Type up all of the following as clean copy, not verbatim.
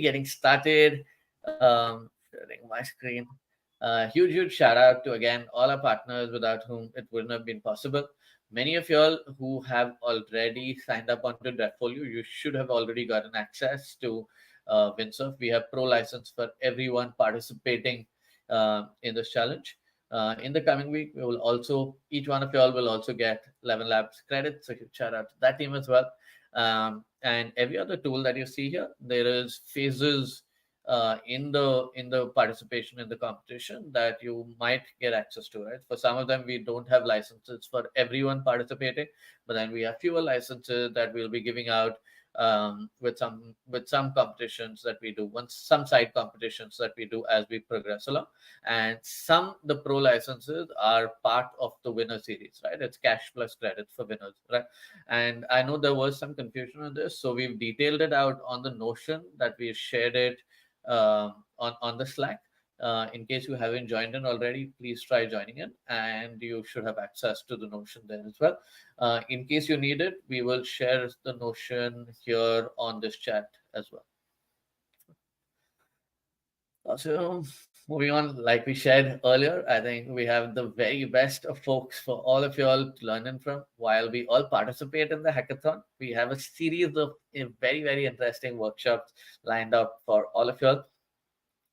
getting started. Sharing my screen. Huge shout out to again all our partners without whom it wouldn't have been possible. Many of y'all who have already signed up onto Devfolio, you should have already gotten access to Windsurf. We have pro license for everyone participating in this challenge. In the coming week, we will also, each one of y'all will also get 11 Labs credits. So huge shout out to that team as well. And every other tool that you see here, there is phases in the participation in the competition that you might get access to, right? For some of them, we don't have licenses for everyone participating, but then we have fewer licenses that we'll be giving out with some competitions that we do, once some side competitions that we do as we progress along, and some the pro licenses are part of the winner series, right? It's cash plus credits for winners, right? And I know there was some confusion on this, so we've detailed it out on the Notion that we shared it on the Slack. In case you haven't joined in already, please try joining in, and you should have access to the Notion there as well. In case you need it, we will share the Notion here on this chat as well. So, moving on, like we shared earlier, I think we have the very best of folks for all of you all to learn in from. While we all participate in the hackathon, we have a series of very interesting workshops lined up for all of you all.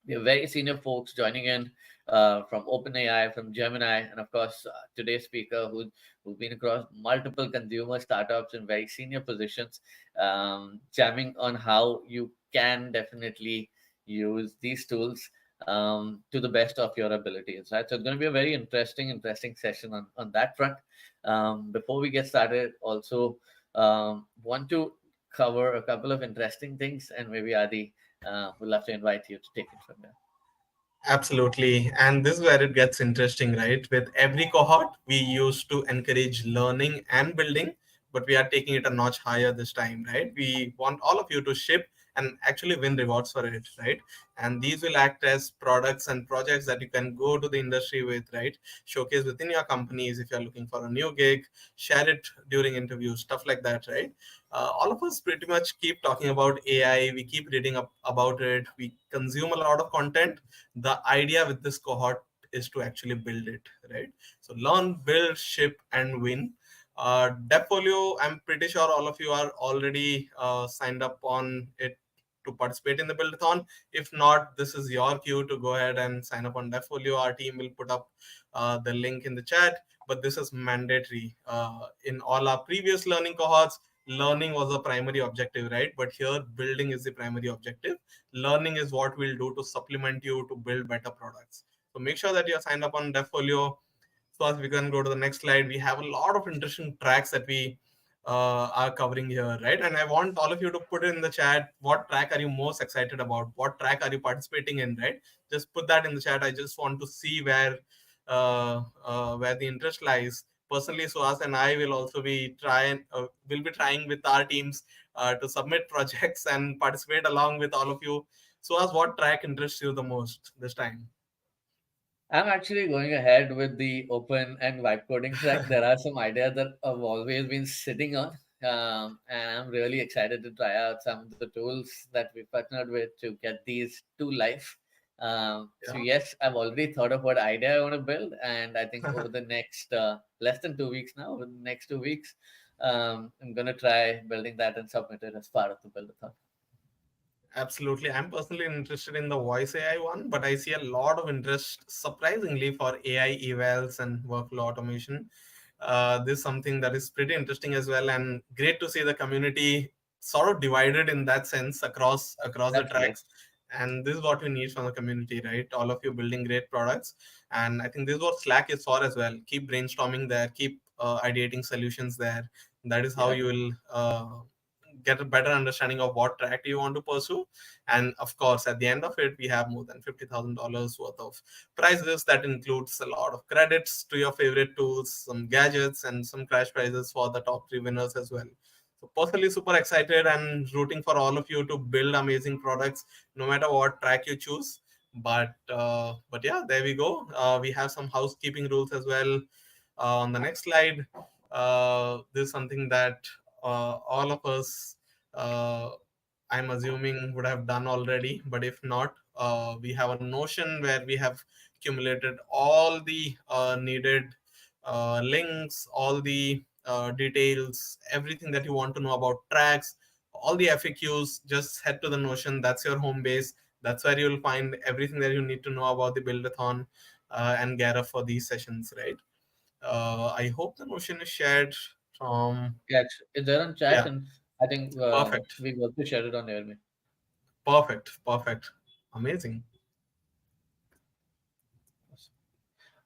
We have very senior folks joining in from OpenAI, from Gemini, and of course, today's speaker who's been across multiple consumer startups in very senior positions, jamming on how you can definitely use these tools to the best of your abilities, right? So it's going to be a very interesting session on that front. Before we get started, also want to cover a couple of interesting things, and maybe Adi, we'd love to invite you to take it from there. Absolutely. And this is where it gets interesting, right? With every cohort, we used to encourage learning and building, but we are taking it a notch higher this time, right? We want all of you to ship and actually win rewards for it, right? And these will act as products and projects that you can go to the industry with, right? Showcase within your companies if you're looking for a new gig, share it during interviews, stuff like that, right? All of us pretty much keep talking about AI. We keep reading up about it. We consume a lot of content. The idea with this cohort is to actually build it, right? So learn, build, ship, and win. Devfolio, I'm pretty sure all of you are already signed up on it to participate in the Buildathon. If not, this is your cue to go ahead and sign up on Devfolio. Our team will put up the link in the chat, but this is mandatory. In all our previous learning cohorts, learning was the primary objective, right? But here, building is the primary objective. Learning is what we'll do to supplement you to build better products. So make sure that you're signed up on Devfolio. So as we can go to the next slide, we have a lot of interesting tracks that we are covering here, right? And I want all of you to put in the chat, what track are you most excited about? What track are you participating in, right? Just put that in the chat. I just want to see where the interest lies. Personally, Suhas and I will also be will be trying with our teams to submit projects and participate along with all of you. Suhas, what track interests you the most this time? I'm actually going ahead with the open and vibe coding track. There are some ideas that I've always been sitting on, and I'm really excited to try out some of the tools that we partnered with to get these to life. So yes, I've already thought of what idea I want to build, and I think over the next less than 2 weeks now, over the next 2 weeks, I'm gonna try building that and submit it as part of the buildathon. Absolutely. I'm personally interested in the voice AI one, but I see a lot of interest, surprisingly, for AI evals and workflow automation. This is something that is pretty interesting as well, and great to see the community sort of divided in that sense across the That's great. tracks. And this is what we need from the community, right? All of you building great products, and I think this is what Slack is for as well. Keep brainstorming there, keep ideating solutions there. That is how Yeah. you will get a better understanding of what track you want to pursue. And of course, at the end of it, we have more than $50,000 worth of prizes. That includes a lot of credits to your favorite tools, some gadgets, and some crash prizes for the top 3 winners as well. So personally, super excited and rooting for all of you to build amazing products, no matter what track you choose. But yeah, there we go. We have some housekeeping rules as well. On the next slide, this is something that all of us uh, I'm assuming would have done already. But if not, we have a Notion where we have accumulated all the needed links, all the details, everything that you want to know about tracks, all the FAQs. Just head to the Notion. That's your home base. That's where you'll find everything that you need to know about the Buildathon and gear up for these sessions, right? I hope the Notion is shared from. Yeah, it's there on chat, Yeah, and I think perfect. we also shared it on Airme. Perfect. Perfect. Amazing.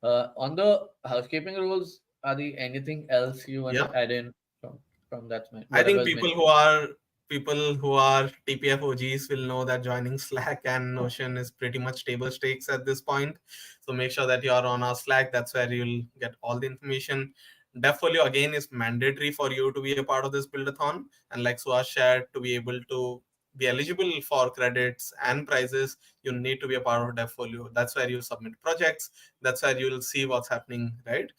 On the housekeeping rules, are there anything else you want Yeah. to add in from I think whatever's mentioned? people who are TPF OGs will know that joining Slack and Notion is pretty much table stakes at this point. So make sure that you are on our Slack. That's where you'll get all the information. Devfolio again is mandatory for you to be a part of this buildathon. And like Suhas shared, to be able to be eligible for credits and prizes, you need to be a part of Devfolio. That's where you submit projects. That's where you'll see what's happening, right?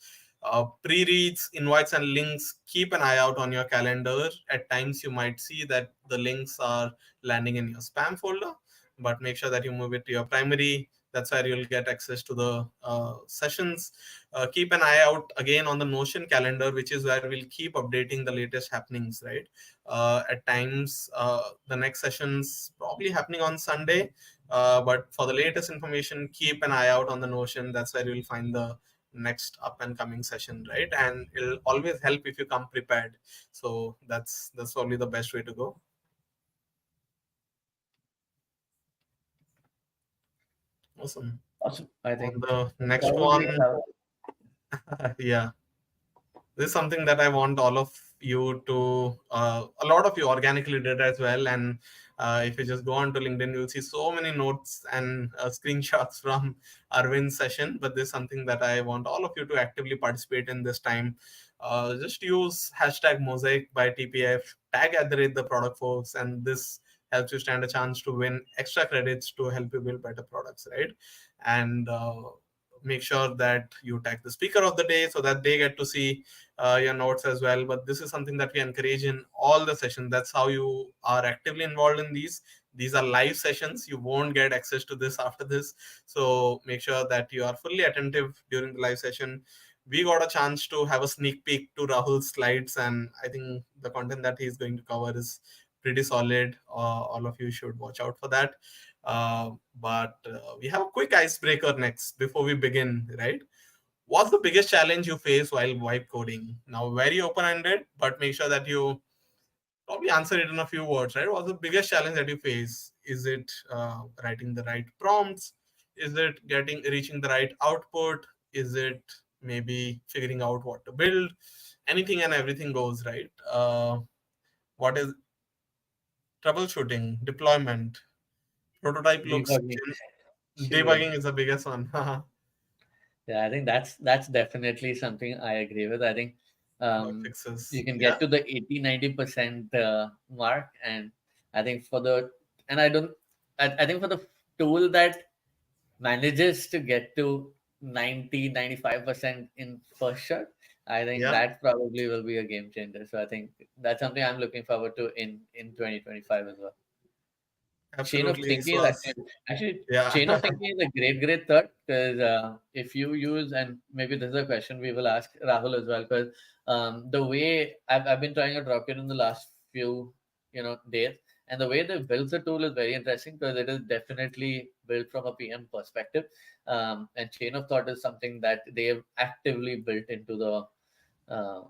Pre-reads, invites, and links. Keep an eye out on your calendar. At times, you might see that the links are landing in your spam folder, but make sure that you move it to your primary. That's where you'll get access to the sessions. Keep an eye out again on the Notion calendar, which is where we'll keep updating the latest happenings, right? At times, the next session's probably happening on Sunday, but for the latest information, keep an eye out on the Notion. That's where you'll find the next up and coming session, right? And it'll always help if you come prepared. So that's probably the best way to go. Awesome. Awesome. I On think the we next probably one, have. yeah, this is something that I want all of you to, a lot of you organically did as well. And if you just go onto LinkedIn, you'll see so many notes and screenshots from Arvind's session. But this is something that I want all of you to actively participate in this time. Just use hashtag mosaic by TPF, tag at the product folks, and this helps you stand a chance to win extra credits to help you build better products, right? And make sure that you tag the speaker of the day so that they get to see your notes as well. But this is something that we encourage in all the sessions. That's how you are actively involved in these are live sessions. You won't get access to this after this, so make sure that you are fully attentive during the live session. We got a chance to have a sneak peek to Rahul's slides, and I think the content that he's going to cover is pretty solid. All of you should watch out for that. But we have a quick icebreaker next before we begin, right? What's the biggest challenge you face while vibe coding? Now, very open ended, but make sure that you probably answer it in a few words, right? What's the biggest challenge that you face? Is it writing the right prompts? Is it reaching the right output? Is it maybe figuring out what to build? Anything and everything goes, right? What is troubleshooting, deployment, prototype looks, Debugging. Sure. debugging is the biggest one. Yeah, I think that's definitely something I agree with. I think Bug um, fixes, you can yeah. get to the 80-90% mark, and I think for the and I don't I think for the tool that manages to get to 90-95% in first shot, I think Yeah, that probably will be a game changer. So I think that's something I'm looking forward to in 2025 as well. Chain of absolutely. thinking So, is actually yeah, chain of thinking is a great thought, because if you use, and maybe this is a question we will ask Rahul as well, because the way I've been trying out Rocket in the last few days, and the way they built the tool is very interesting, because it is definitely built from a PM perspective, and chain of thought is something that they have actively built uh,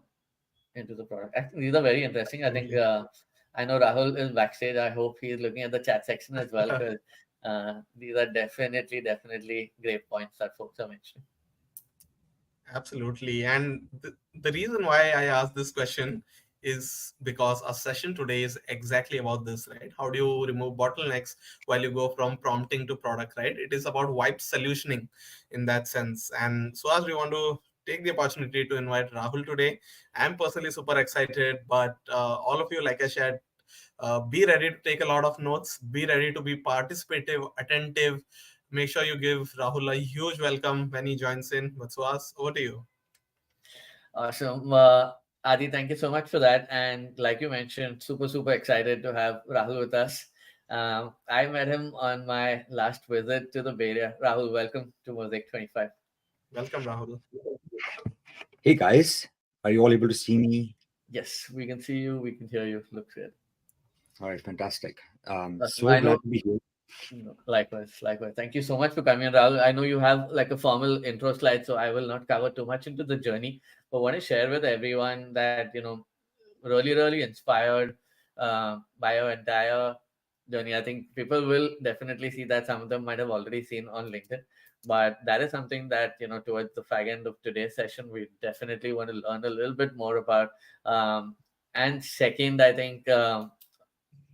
into the product. I think these are very interesting. I think absolutely. I know Rahul is backstage. I hope he's looking at the chat section as well, because these are definitely great points that folks are mentioning. Absolutely. And the reason why I asked this question is because our session today is exactly about this, right? How do you remove bottlenecks while you go from prompting to product, right? It is about wipe solutioning in that sense. And so, as we want to take the opportunity to invite Rahul today, I'm personally super excited, but all of you, like I shared, be ready to take a lot of notes, be ready to be participative, attentive. Make sure you give Rahul a huge welcome when he joins in. But Suhas, over to you. Awesome. Adi, thank you so much for that. And like you mentioned, super, super excited to have Rahul with us. I met him on my last visit to the Bay Area. Rahul, welcome to Mosaic 25. Welcome, Rahul. Hey guys, are you all able to see me? Yes, we can see you, we can hear you. Looks good. All right, fantastic. Awesome. So I know. glad to be here. No, likewise, likewise. Thank you so much for coming, Rahul. I know you have like a formal intro slide, so I will not cover too much into the journey, but want to share with everyone that really, really inspired by your entire journey. I think people will definitely see that. Some of them might have already seen on LinkedIn, but that is something that towards the fag end of today's session, we definitely want to learn a little bit more about. And second, I think.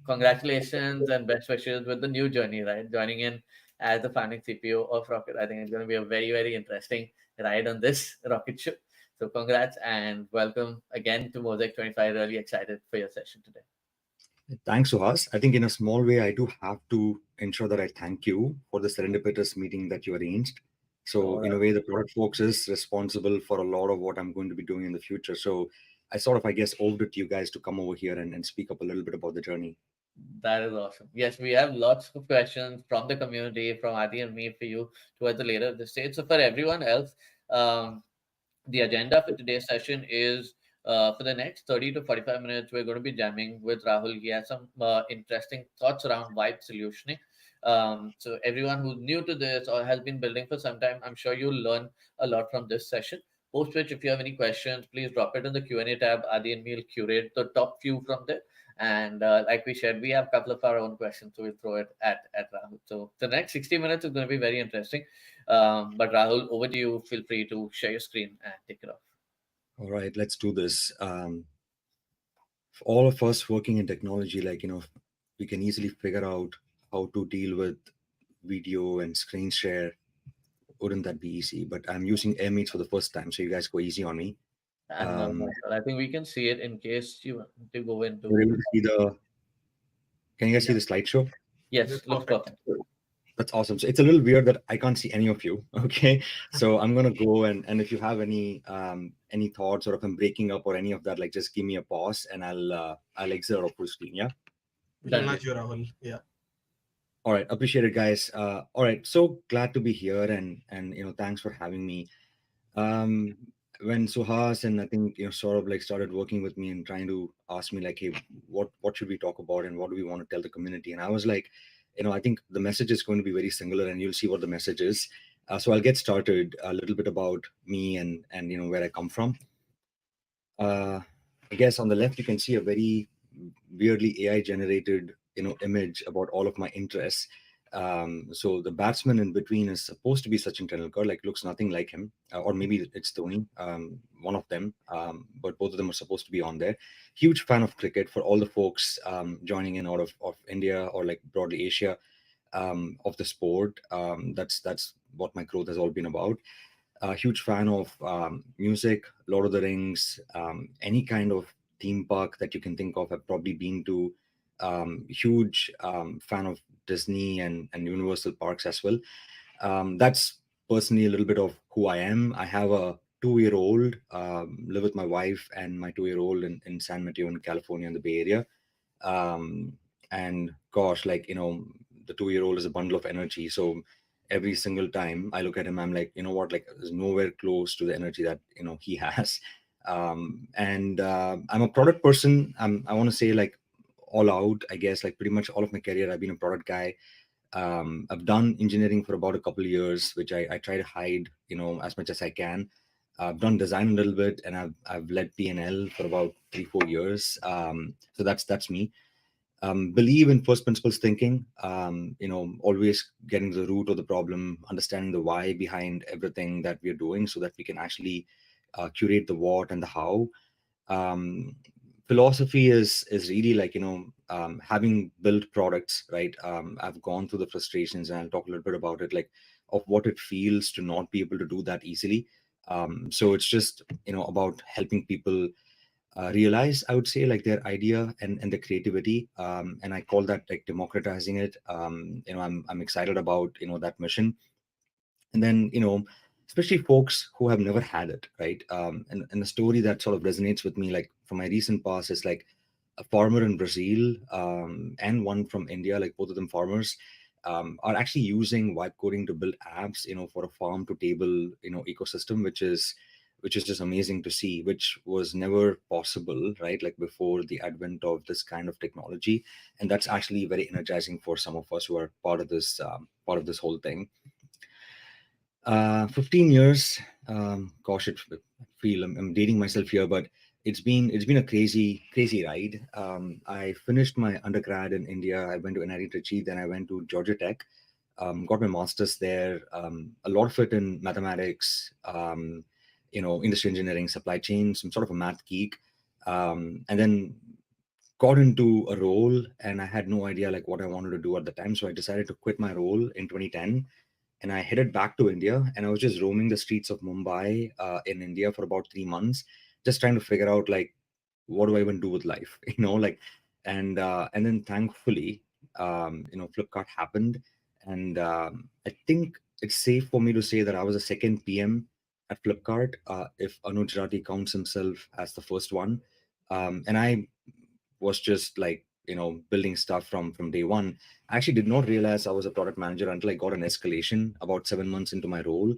Congratulations and best wishes with the new journey, right? Joining in as the founding CPO of Rocket. I think it's going to be a very, very interesting ride on this rocket ship. So, congrats and welcome again to Mosaic 25. Really excited for your session today. Thanks, Suhas. I think in a small way, I do have to ensure that I thank you for the serendipitous meeting that you arranged. So, So, in a way, the product folks is responsible for a lot of what I'm going to be doing in the future. So, I sort of, I guess, owed it to you guys to come over here and speak up a little bit about the journey. that is awesome. Yes, we have lots of questions from the community, from Adi and me for you towards the later of the stage. So, for everyone else, um, the agenda for today's session is for the next 30 to 45 minutes, we're going to be jamming with Rahul. He has some interesting thoughts around vibe solutioning. So, everyone who's new to this or has been building for some time, I'm sure you'll learn a lot from this session. Post which, if you have any questions, please drop it in the Q&A tab. Adi and me will curate the top few from there. And like we shared, we have a couple of our own questions, so we'll throw it at Rahul. So the next 60 minutes is going to be very interesting. But Rahul, over to you. Feel free to share your screen and take it off. All right, let's do this. For all of us working in technology, we can easily figure out how to deal with video and screen share. Wouldn't that be easy? But I'm using AirMeets for the first time, so you guys go easy on me. And no, Um, I think we can see it in case you want to go you're into. able to see the. Can you guys see Yeah. the slideshow? This is Yes, looks perfect. perfect. That's awesome. So it's a little weird that I can't see any of you. Okay, so I'm gonna go and if you have any thoughts or if I'm breaking up or any of that, like just give me a pause and I'll exit or full screen. Yeah. We'll Done deal. nudge you, Rahul. Yeah. All right, appreciate it, guys. All right, so glad to be here and thanks for having me. Um, when Suhas and I think sort of like started working with me and trying to ask me like, hey, what should we talk about and what do we want to tell the community? And I was like, I think the message is going to be very singular, and you'll see what the message is. So I'll get started a little bit about me and where I come from. Uh, I guess on the left you can see a very weirdly AI generated image about all of my interests. So the batsman in between is supposed to be Sachin Tendulkar, like looks nothing like him, or maybe it's Dhoni, one of them. But both of them are supposed to be on there. Huge fan of cricket for all the folks joining in out of India or like broadly Asia, of the sport. That's what my growth has all been about. A huge fan of music, Lord of the Rings, any kind of theme park that you can think of. I've probably been to. Huge fan of Disney and Universal parks as well. That's personally a little bit of who I am. I have a 2-year old, live with my wife and my 2-year old in San Mateo in California in the Bay Area. And gosh, like, the 2-year old is a bundle of energy. So every single time I look at him, I'm like, you know what, like there's nowhere close to the energy that, he has. And I'm a product person. I want to say like all out, I guess, like pretty much all of my career, I've been a product guy. I've done engineering for about a couple of years, which I try to hide, as much as I can. I've done design a little bit, and I've led P&L for about 3-4 years. So that's me. Believe in first principles thinking. Always getting to the root of the problem, understanding the why behind everything that we're doing, so that we can actually curate the what and the how. um, Philosophy is really like having built products, right? I've gone through the frustrations, and I'll talk a little bit about it, like of what it feels to not be able to do that easily. So it's just about helping people realize, I would say, like their idea and the creativity, and I call that like democratizing it. I'm excited about that mission. And then especially folks who have never had it, right? And the story that sort of resonates with me, like from my recent past, is like a farmer in Brazil and one from India, like both of them farmers, are actually using vibe coding to build apps, for a farm to table, ecosystem, which is just amazing to see, which was never possible, right? Like before the advent of this kind of technology, and that's actually very energizing for some of us who are part of this whole thing. 15 years. Gosh, I feel I'm dating myself here, but it's been a crazy ride. I finished my undergrad in India. I went to NIT Trichy, then I went to Georgia Tech. Got my master's there. A lot of it in mathematics, industry engineering, supply chain. Some sort of a math geek, and then got into a role, and I had no idea like what I wanted to do at the time. So I decided to quit my role in 2010, and I headed back to India, and I was just roaming the streets of Mumbai in India for about 3 months, just trying to figure out like what do I even do with life, like, and then thankfully, Flipkart happened, and I think it's safe for me to say that I was a second PM at Flipkart, if Anuj Rati counts himself as the first one, and I was just like building stuff from day one. I actually did not realize I was a product manager until I got an escalation about 7 months into my role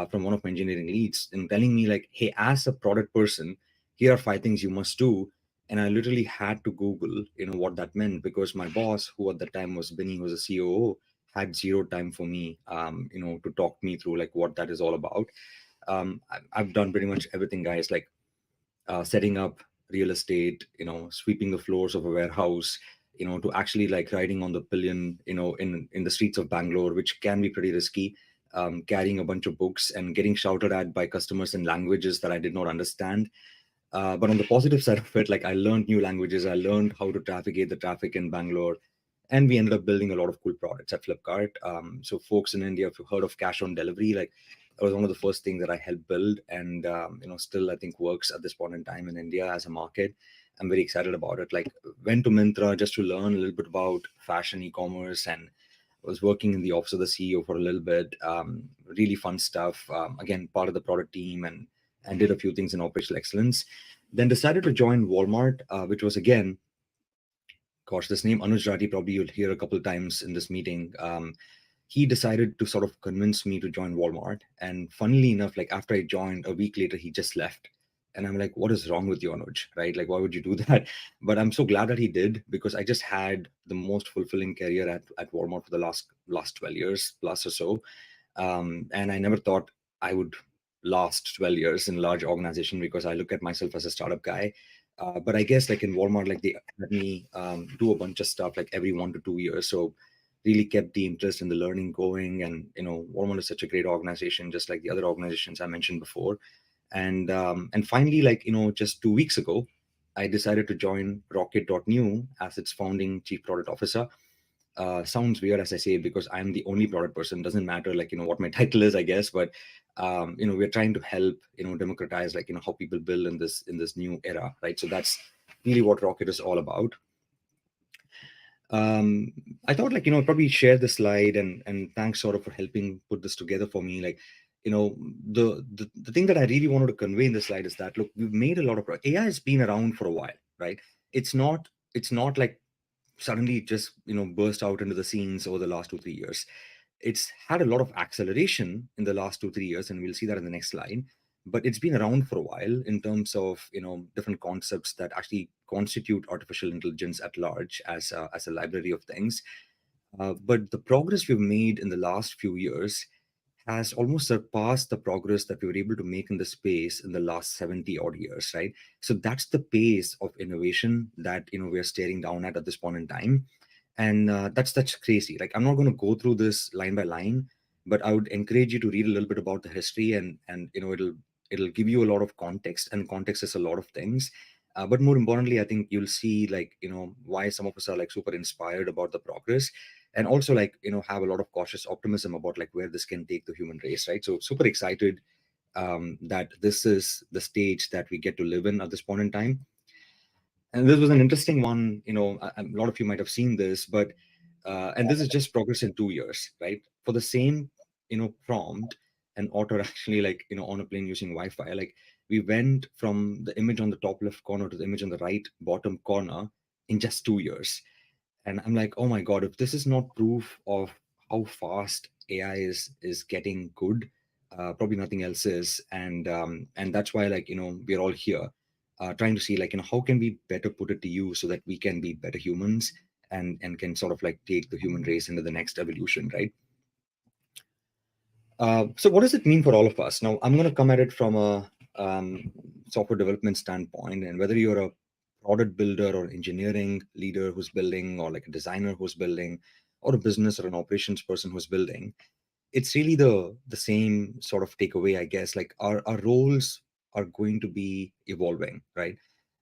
from one of my engineering leads and telling me like, hey, as a product person, here are 5 things you must do. And I literally had to Google what that meant, because my boss, who at the time was Benny, who was a COO, had zero time for me to talk me through like what that is all about. I've done pretty much everything, guys, like setting up real estate, sweeping the floors of a warehouse, to actually like riding on the pillion, in the streets of Bangalore, which can be pretty risky, carrying a bunch of books and getting shouted at by customers in languages that I did not understand. But on the positive side of it, like I learned new languages, I learned how to navigate the traffic in Bangalore, and we ended up building a lot of cool products at Flipkart. So folks in India, if you heard of cash on delivery, like it was one of the first things that I helped build, and still I think works at this point in time in India as a market. I'm very excited about it. Like went to Mintra just to learn a little bit about fashion e-commerce, and was working in the office of the CEO for a little bit. Really fun stuff. Again, part of the product team, and did a few things in operational excellence. Then decided to join Walmart, which was again, gosh, this name Anuj Rati, probably you'll hear a couple of times in this meeting. He decided to sort of convince me to join Walmart. And funnily enough, like after I joined, a week later, he just left. And I'm like, what is wrong with you, Anuj? Right? Like, why would you do that? But I'm so glad that he did, because I just had the most fulfilling career at Walmart for the last 12 years plus or so. And I never thought I would last 12 years in a large organization, because I look at myself as a startup guy. But I guess like in Walmart, like they had me do a bunch of stuff like every 1 to 2 years. So really kept the interest in the learning going. And, Walmart is such a great organization, just like the other organizations I mentioned before. And finally, like, just 2 weeks ago, I decided to join Rocket.new as its founding chief product officer. Sounds weird as I say it, because I'm the only product person. Doesn't matter like what my title is, I guess. But we're trying to help democratize like how people build in this new era, right? So that's really what Rocket is all about. I thought like probably share the slide, and thanks sort of for helping put this together for me. Like the thing that I really wanted to convey in the slide is that look, we've made a lot of AI has been around for a while, right? It's not like suddenly just burst out into the scenes over the last 2 3 years. It's had a lot of acceleration in the last 2 3 years, and we'll see that in the next slide. But it's been around for a while in terms of different concepts that actually constitute artificial intelligence at large as a library of things. But the progress we've made in the last few years has almost surpassed the progress that we were able to make in the space in the last 70 odd years, right? So that's the pace of innovation that we're staring down at this point in time. And that's crazy. Like I'm not going to go through this line by line, but I would encourage you to read a little bit about the history, and it'll give you a lot of context, and context is a lot of things. But more importantly, I think you'll see like why some of us are like super inspired about the progress, and also like have a lot of cautious optimism about like where this can take the human race, right? So super excited that this is the stage that we get to live in at this point in time. And this was an interesting one. A lot of you might have seen this, but and this is just progress in 2 years, right? For the same prompt, an otter actually like on a plane using Wi-Fi. Like we went from the image on the top left corner to the image on the right bottom corner in just 2 years. And I'm like, oh my god, if this is not proof of how fast AI is getting good, probably nothing else is. And that's why, like, we're all here, trying to see, like, how can we better put it to use so that we can be better humans, and can sort of like take the human race into the next evolution, right? So what does it mean for all of us? Now, I'm going to come at it from a software development standpoint, and whether you're a product builder or engineering leader who's building, or like a designer who's building, or a business or an operations person who's building, it's really the same sort of takeaway, I guess. Like our roles are going to be evolving, right?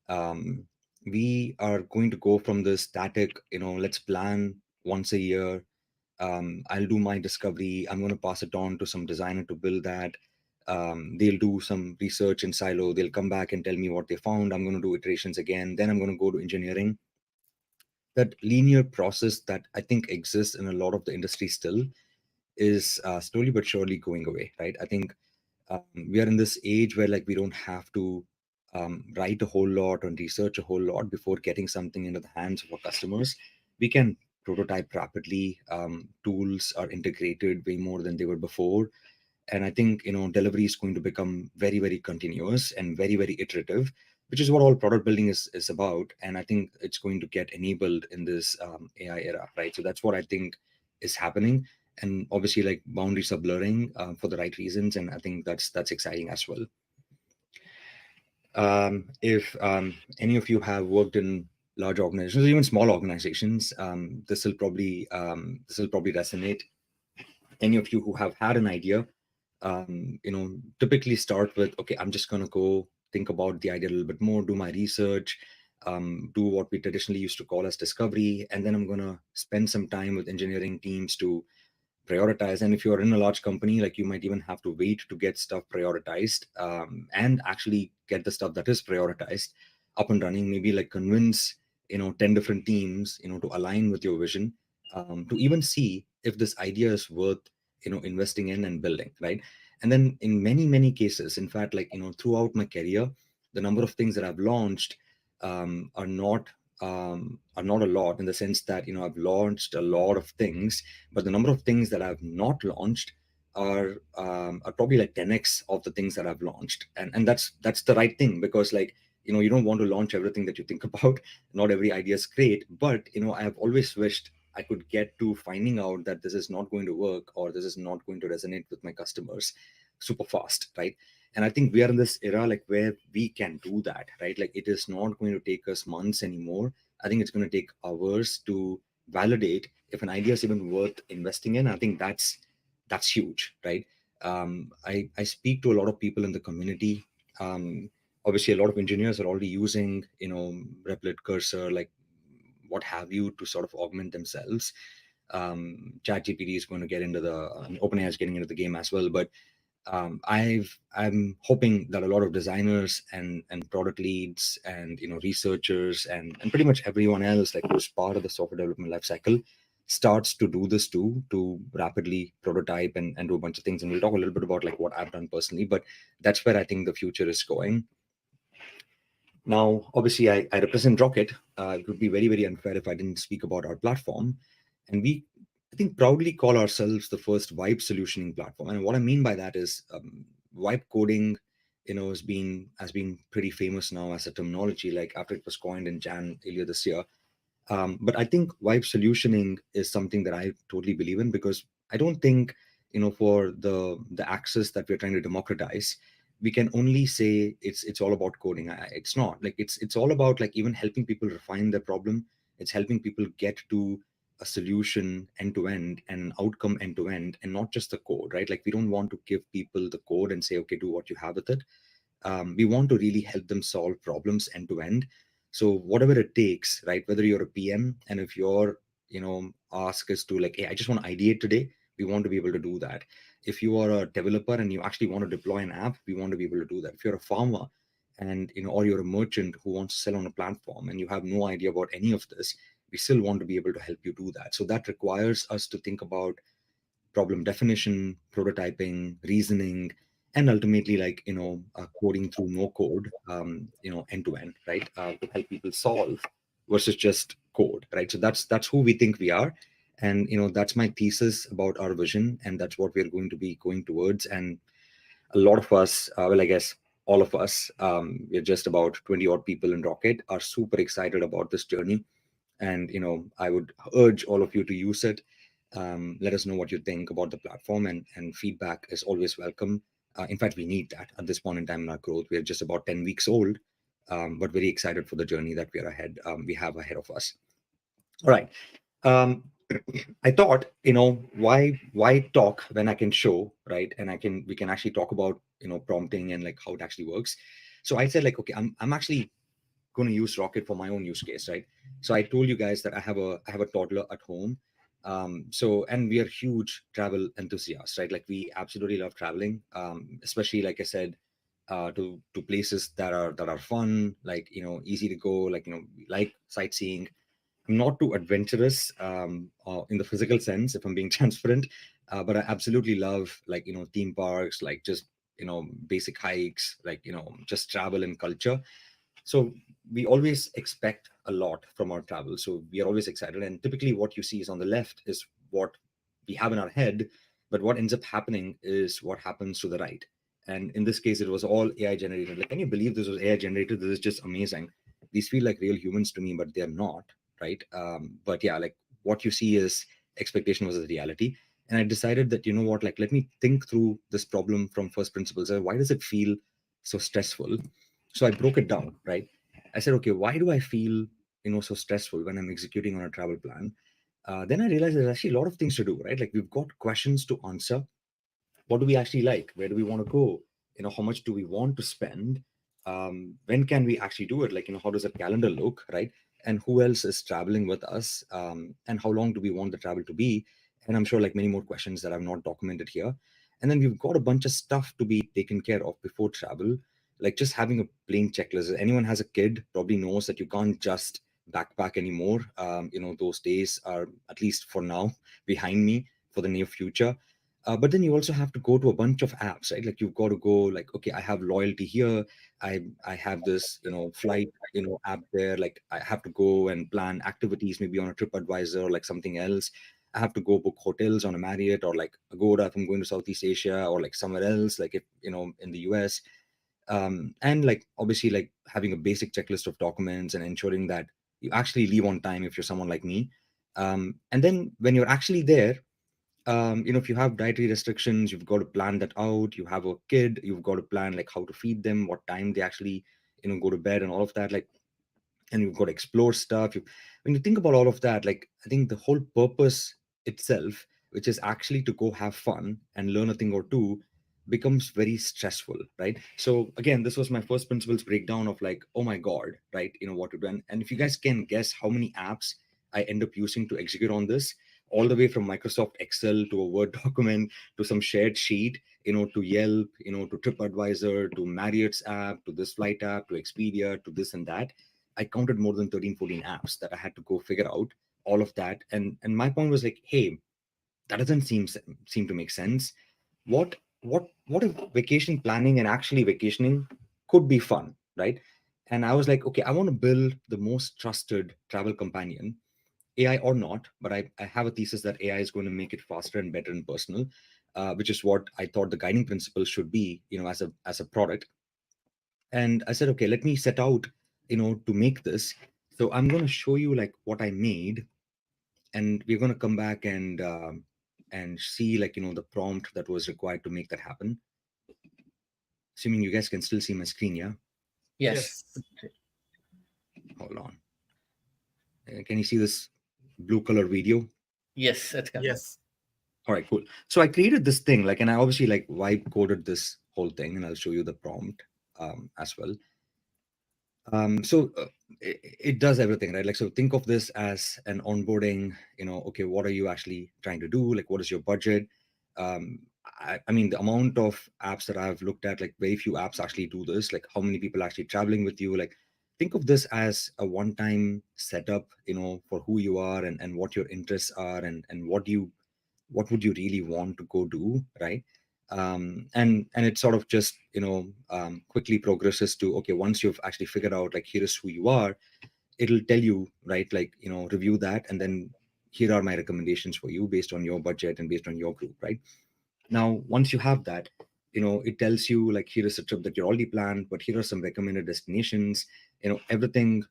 Um, we are going to go from the static, let's plan once a year. I'll do my discovery. I'm going to pass it on to some designer to build that. They'll do some research in silo. They'll come back and tell me what they found. I'm going to do iterations again. Then I'm going to go to engineering. That linear process that I think exists in a lot of the industry still is slowly but surely going away, right? I think we are in this age where like we don't have to write a whole lot and research a whole lot before getting something into the hands of our customers. We can prototype rapidly. Tools are integrated way more than they were before. And I think delivery is going to become very, very continuous and very, very iterative, which is what all product building is about. And I think it's going to get enabled in this AI era, right? So that's what I think is happening. And obviously, like, boundaries are blurring for the right reasons, and I think that's exciting as well. If any of you have worked in large organizations, even small organizations, this will probably resonate. Any of you who have had an idea, typically start with, okay, I'm just going to go think about the idea a little bit more, do my research, do what we traditionally used to call as discovery, and then I'm going to spend some time with engineering teams to prioritize. And if you're in a large company, like, you might even have to wait to get stuff prioritized, and actually get the stuff that is prioritized up and running. Maybe like convince 10 different teams to align with your vision, to even see if this idea is worth investing in and building, right? And then in many, many cases, in fact, like, throughout my career, the number of things that I've launched are not a lot, in the sense that I've launched a lot of things, but the number of things that I've not launched are probably like 10x of the things that I've launched. And that's the right thing, because, like, you don't want to launch everything that you think about. Not every idea is great, but I have always wished I could get to finding out that this is not going to work, or this is not going to resonate with my customers super fast, right? And I think we are in this era, like, where we can do that, right? Like, it is not going to take us months anymore. I think it's going to take hours to validate if an idea is even worth investing in. I think that's huge, right? I speak to a lot of people in the community. Obviously, a lot of engineers are already using Replit, Cursor, like, what have you, to sort of augment themselves. ChatGPT is going to get into OpenAI is getting into the game as well. But I'm hoping that a lot of designers and product leads and researchers and pretty much everyone else, like, who's part of the software development lifecycle, starts to do this too, to rapidly prototype and do a bunch of things. And we'll talk a little bit about, like, what I've done personally, but that's where I think the future is going. Now, obviously, I represent Rocket. It would be very, very unfair if I didn't speak about our platform. And we, I think, proudly call ourselves the first vibe solutioning platform. And what I mean by that is, vibe coding, has been pretty famous now as a terminology, like, after it was coined in Jan earlier this year. But I think vibe solutioning is something that I totally believe in, because I don't think, for the access that we're trying to democratize, we can only say it's all about coding. It's not. Like, it's all about, like, even helping people refine their problem. It's helping people get to a solution end to end and an outcome end to end, and not just the code, right? Like, we don't want to give people the code and say, okay, do what you have with it. We want to really help them solve problems end to end. So whatever it takes, right? Whether you're a PM, and if your ask is to, like, hey, I just want to ideate today, we want to be able to do that. If you are a developer and you actually want to deploy an app, we want to be able to do that. If you're a farmer and or you're a merchant who wants to sell on a platform and you have no idea about any of this, we still want to be able to help you do that. So that requires us to think about problem definition, prototyping, reasoning, and ultimately coding through no code, end to end, right? To help people solve versus just code, right? So that's who we think we are, and that's my thesis about our vision, and that's what we're going to be going towards. And a lot of us, well, I guess all of us, we're just about 20 odd people in Rocket, are super excited about this journey. And I would urge all of you to use it. Let us know what you think about the platform, and feedback is always welcome. In fact, we need that at this point in time in our growth. We're just about 10 weeks old, but very excited for the journey that we have ahead of us. All right. um, I thought, why talk when I can show, right? And we can actually talk about prompting and like how it actually works. So I said, like, okay, I'm actually going to use Rocket for my own use case, right? So I told you guys that I have a toddler at home. And we are huge travel enthusiasts, right? Like, we absolutely love traveling, especially, like I said, to places that are fun, like, easy to go, like, we like sightseeing. I'm not too adventurous, in the physical sense, if I'm being transparent, but I absolutely love, like, theme parks, like, just basic hikes, like, just travel and culture. So we always expect a lot from our travel, so we are always excited. And typically what you see is on the left is what we have in our head, but what ends up happening is what happens to the right. And in this case, it was all AI generated. Like, can you believe this was AI generated? This is just amazing. These feel like real humans to me, but they're not, right? But yeah, like, what you see is expectation versus reality. And I decided that, you know what, like, let me think through this problem from first principles. Why does it feel so stressful? So I broke it down, right? I said, okay, why do I feel so stressful when I'm executing on a travel plan? Then I realized there's actually a lot of things to do, right? Like, we've got questions to answer. What do we actually like? Where do we want to go? How much do we want to spend? When can we actually do it? Like, how does a calendar look, right? And who else is traveling with us? And how long do we want the travel to be? And I'm sure, like, many more questions that I've not documented here. And then we've got a bunch of stuff to be taken care of before travel, like just having a plain checklist. Anyone has a kid probably knows that you can't just backpack anymore. Those days are, at least for now, behind me for the near future. But then you also have to go to a bunch of apps, right? Like, you've got to go, like, okay, I have loyalty here. I have this, flight, app there. Like, I have to go and plan activities maybe on a TripAdvisor or like something else. I have to go book hotels on a Marriott or like Agoda if I'm going to Southeast Asia or like somewhere else, like, if in the US. And like, obviously, like, having a basic checklist of documents and ensuring that you actually leave on time if you're someone like me. And then when you're actually there, if you have dietary restrictions, you've got to plan that out. You have a kid, you've got to plan like how to feed them, what time they actually go to bed, and all of that. Like, and you've got to explore stuff. When you think about all of that, like, I think the whole purpose itself, which is actually to go have fun and learn a thing or two, becomes very stressful, right? So again, this was my first principles breakdown of, like, oh my god, right, what to do. And if you guys can guess how many apps I end up using to execute on this, all the way from Microsoft Excel to a Word document to some shared sheet, to Yelp, to TripAdvisor, to Marriott's app, to this flight app, to Expedia, to this and that. I counted more than 13, 14 apps that I had to go figure out all of that. And my point was, like, hey, that doesn't seem to make sense. What if vacation planning and actually vacationing could be fun, right? And I was like, okay, I want to build the most trusted travel companion, AI or not, but I have a thesis that AI is going to make it faster and better and personal, which is what I thought the guiding principle should be, as a product. And I said, okay, let me set out, to make this. So I'm going to show you, like, what I made, and we're going to come back and see, like, the prompt that was required to make that happen. Assuming you guys can still see my screen, yeah. Yes. Yes. Hold on. Can you see this blue color video? Yes, it's coming. Yes. All right, cool. So I created this thing, like, and I obviously, like, vibe coded this whole thing, and I'll show you the prompt as well. So it does everything, right? Like, so think of this as an onboarding. Okay, what are you actually trying to do? Like, what is your budget? I mean, the amount of apps that I've looked at, like, very few apps actually do this. Like, how many people are actually traveling with you? Like, think of this as a one-time setup, for who you are and what your interests are and what you what would you really want to go do, right? And it sort of just quickly progresses to, okay, once you've actually figured out like here is who you are, it'll tell you, right, like review that, and then here are my recommendations for you based on your budget and based on your group, right? Now once you have that, it tells you like here is a trip that you already planned, but here are some recommended destinations, everything,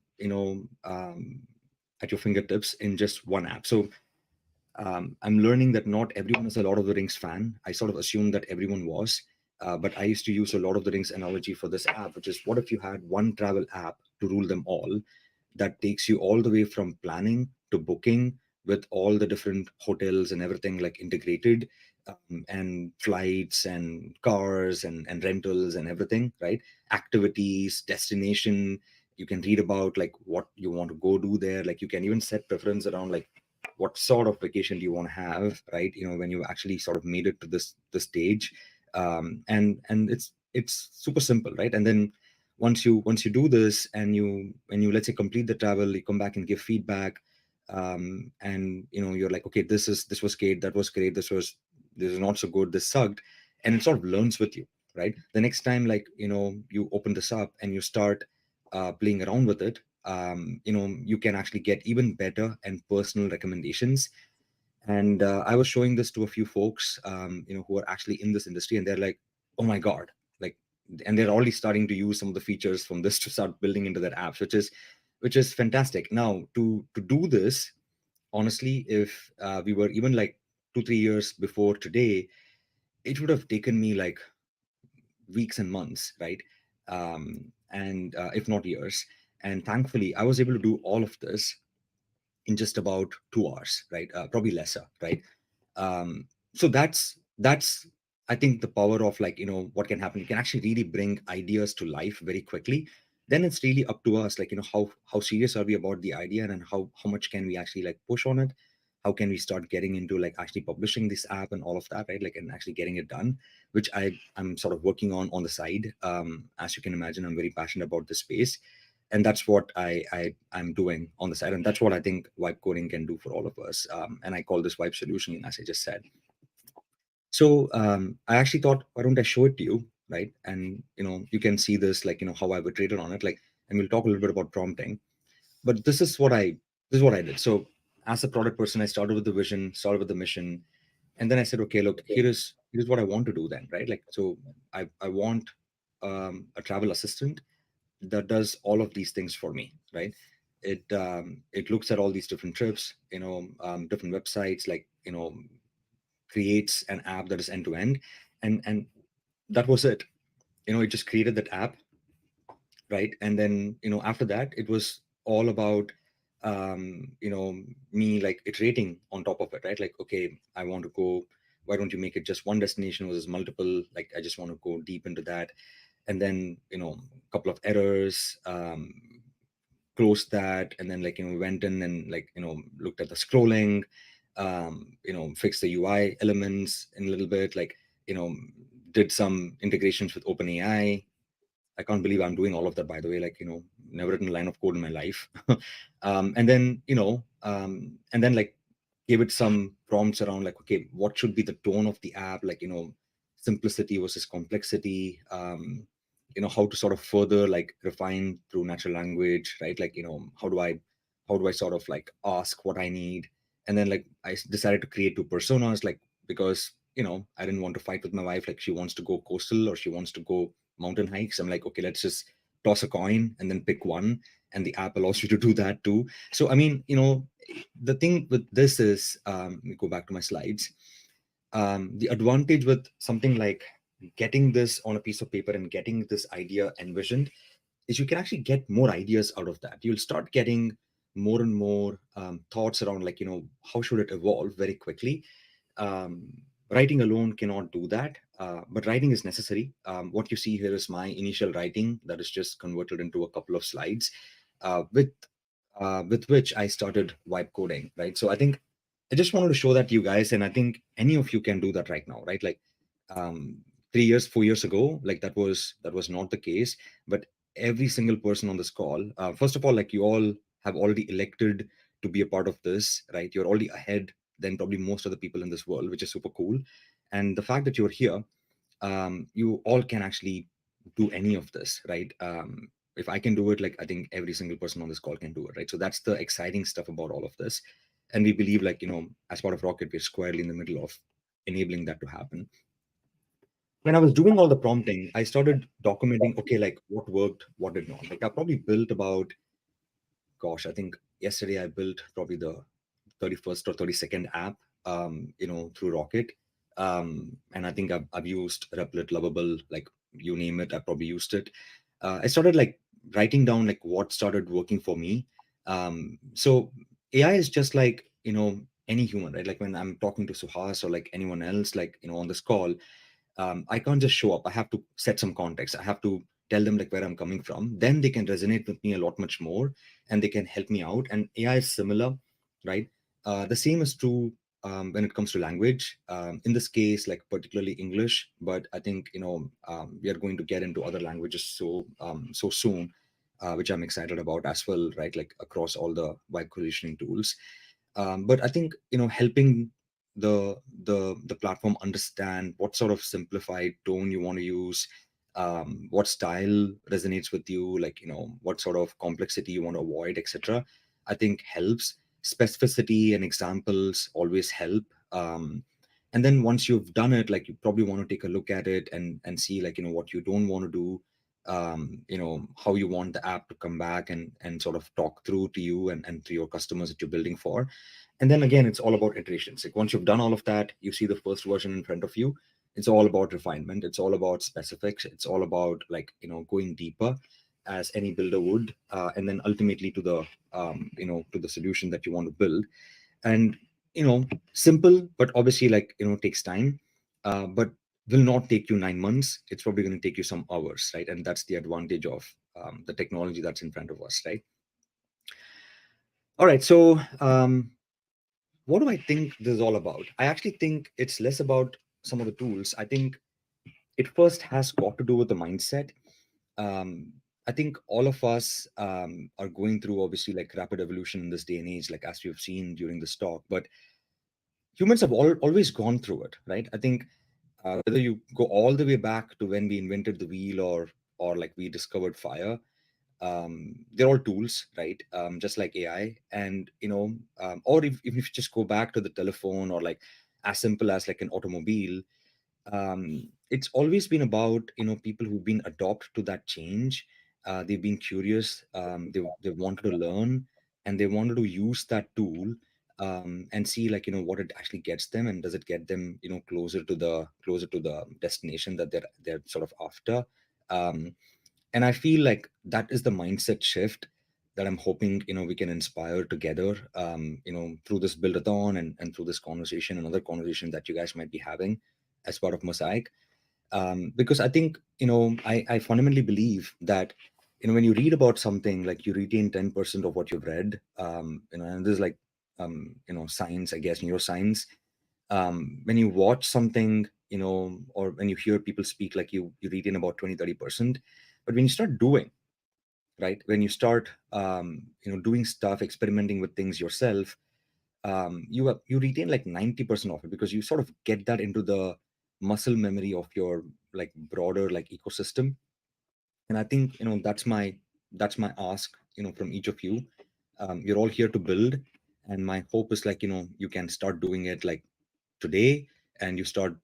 at your fingertips in just one app. So I'm learning that not everyone is a Lord of the Rings fan. I sort of assumed that everyone was, but I used to use a Lord of the Rings analogy for this app, which is, what if you had one travel app to rule them all, that takes you all the way from planning to booking, with all the different hotels and everything like integrated, and flights and cars and rentals and everything, right? Activities, destination. You can read about like what you want to go do there. Like you can even set preference around like what sort of vacation do you want to have, right? When you actually sort of made it to this stage, and it's super simple, right? And then once you do this, and you let's say complete the travel, you come back and give feedback, and you're like, okay, this was great, that was great, this is not so good, this sucked, and it sort of learns with you, right? The next time, like you open this up and you start playing around with it, you can actually get even better and personal recommendations. And I was showing this to a few folks, who are actually in this industry, and they're like, oh my god, like, and they're already starting to use some of the features from this to start building into their apps, which is fantastic. Now to do this, honestly, if we were even like 2-3 years before today, it would have taken me like weeks and months, right? And if not years. And thankfully, I was able to do all of this in just about 2 hours, right? Probably lesser, right? So that's I think the power of like what can happen. You can actually really bring ideas to life very quickly. Then it's really up to us, like how serious are we about the idea, and how much can we actually like push on it. How can we start getting into like actually publishing this app and all of that, right? Like, and actually getting it done, which I'm sort of working on the side. As you can imagine, I'm very passionate about this space, and that's what I'm doing on the side, and that's what I think vibe coding can do for all of us. And I call this vibe solution, as I just said. So I actually thought, why don't I show it to you, right? And you can see this, like how I've iterated on it, like, and we'll talk a little bit about prompting. But this is what I did. So as a product person, I started with the vision, started with the mission, and then I said, okay, look, here's what I want to do then, right? Like, so I want a travel assistant that does all of these things for me, right? It looks at all these different trips, different websites, like creates an app that is end to end, and that was it. It just created that app, right? And then after that, it was all about me like iterating on top of it, right? Like, okay, I want to go. Why don't you make it just one destination versus multiple? Like, I just want to go deep into that, and then a couple of errors, closed that, and then like went in and like looked at the scrolling, fixed the UI elements in a little bit, like you know did some integrations with OpenAI. I can't believe I'm doing all of that, by the way. Like, never written a line of code in my life. And then, like give it some prompts around like, okay, what should be the tone of the app? Like, simplicity versus complexity. How to sort of further like refine through natural language, right? Like, how do I sort of like ask what I need? And then like I decided to create two personas, like, because, I didn't want to fight with my wife. Like, she wants to go coastal or she wants to go mountain hikes. I'm like, okay, let's just toss a coin and then pick one. And the app allows you to do that too. So, I mean, the thing with this is, let me go back to my slides. The advantage with something like getting this on a piece of paper and getting this idea envisioned is you can actually get more ideas out of that. You'll start getting more and more thoughts around like, how should it evolve very quickly. um, Writing alone cannot do that, but writing is necessary. What you see here is my initial writing that is just converted into a couple of slides, with which I started vibe coding, right? So I think I just wanted to show that to you guys, and I think any of you can do that right now, right? Like, 3 years, 4 years ago, like that was not the case. But every single person on this call, first of all, like, you all have already elected to be a part of this, right? You're already ahead than probably most of the people in this world, which is super cool. And the fact that you're here, you all can actually do any of this, right? If I can do it, like I think every single person on this call can do it, right? So that's the exciting stuff about all of this. And we believe, like, as part of Rocket, we're squarely in the middle of enabling that to happen. When I was doing all the prompting, I started documenting, okay, like what worked, what did not. Like I probably built about, gosh, I think yesterday I built probably the 31st or 32nd app, through Rocket. And I think I've used Replit, Lovable, like you name it, I probably used it. I started like writing down like what started working for me. So AI is just like, any human, right? Like when I'm talking to Suhas or like anyone else, like, on this call, I can't just show up. I have to set some context. I have to tell them like where I'm coming from. Then they can resonate with me a lot much more, and they can help me out. And AI is similar, right? The same is true when it comes to language. In this case, like particularly English, but I think we are going to get into other languages so soon, which I'm excited about as well, right? Like across all the vibe positioning tools. But I think helping the platform understand what sort of simplified tone you want to use, what style resonates with you, like what sort of complexity you want to avoid, etc. I think helps. Specificity and examples always help. And then once you've done it, like you probably want to take a look at it and see like what you don't want to do, how you want the app to come back and sort of talk through to you and to your customers that you're building for. And then again, it's all about iterations. Like once you've done all of that, you see the first version in front of you. It's all about refinement. It's all about specifics. It's all about like going deeper as any builder would, and then ultimately to the to the solution that you want to build. And simple, but obviously like takes time, but will not take you 9 months. It's probably going to take you some hours, right? And that's the advantage of the technology that's in front of us, right? All right, so what do I think this is all about? I actually think it's less about some of the tools. I think it first has got to do with the mindset. I think all of us are going through obviously like rapid evolution in this day and age, like as we've seen during this talk, but humans have always gone through it, right? I think whether you go all the way back to when we invented the wheel or like we discovered fire, they're all tools, right? Just like AI. And or if you just go back to the telephone or like as simple as like an automobile, it's always been about people who've been adopt to that change. They've been curious. They've wanted to learn, and they wanted to use that tool and see like what it actually gets them, and does it get them closer to the destination that they're sort of after. Um, and I feel like that is the mindset shift that I'm hoping we can inspire together, through this buildathon and through this conversation and other conversation that you guys might be having as part of Mosaic. Because I think I fundamentally believe that when you read about something, like you retain 10% of what you've read. And this is like science, I guess, neuroscience. When you watch something, or when you hear people speak, like you retain about 20-30%. But when you start doing, right, when you start doing stuff, experimenting with things yourself, you retain like 90% of it, because you sort of get that into the muscle memory of your like broader like ecosystem. And I think that's my ask from each of you. You're all here to build, and my hope is like you can start doing it like today, and you start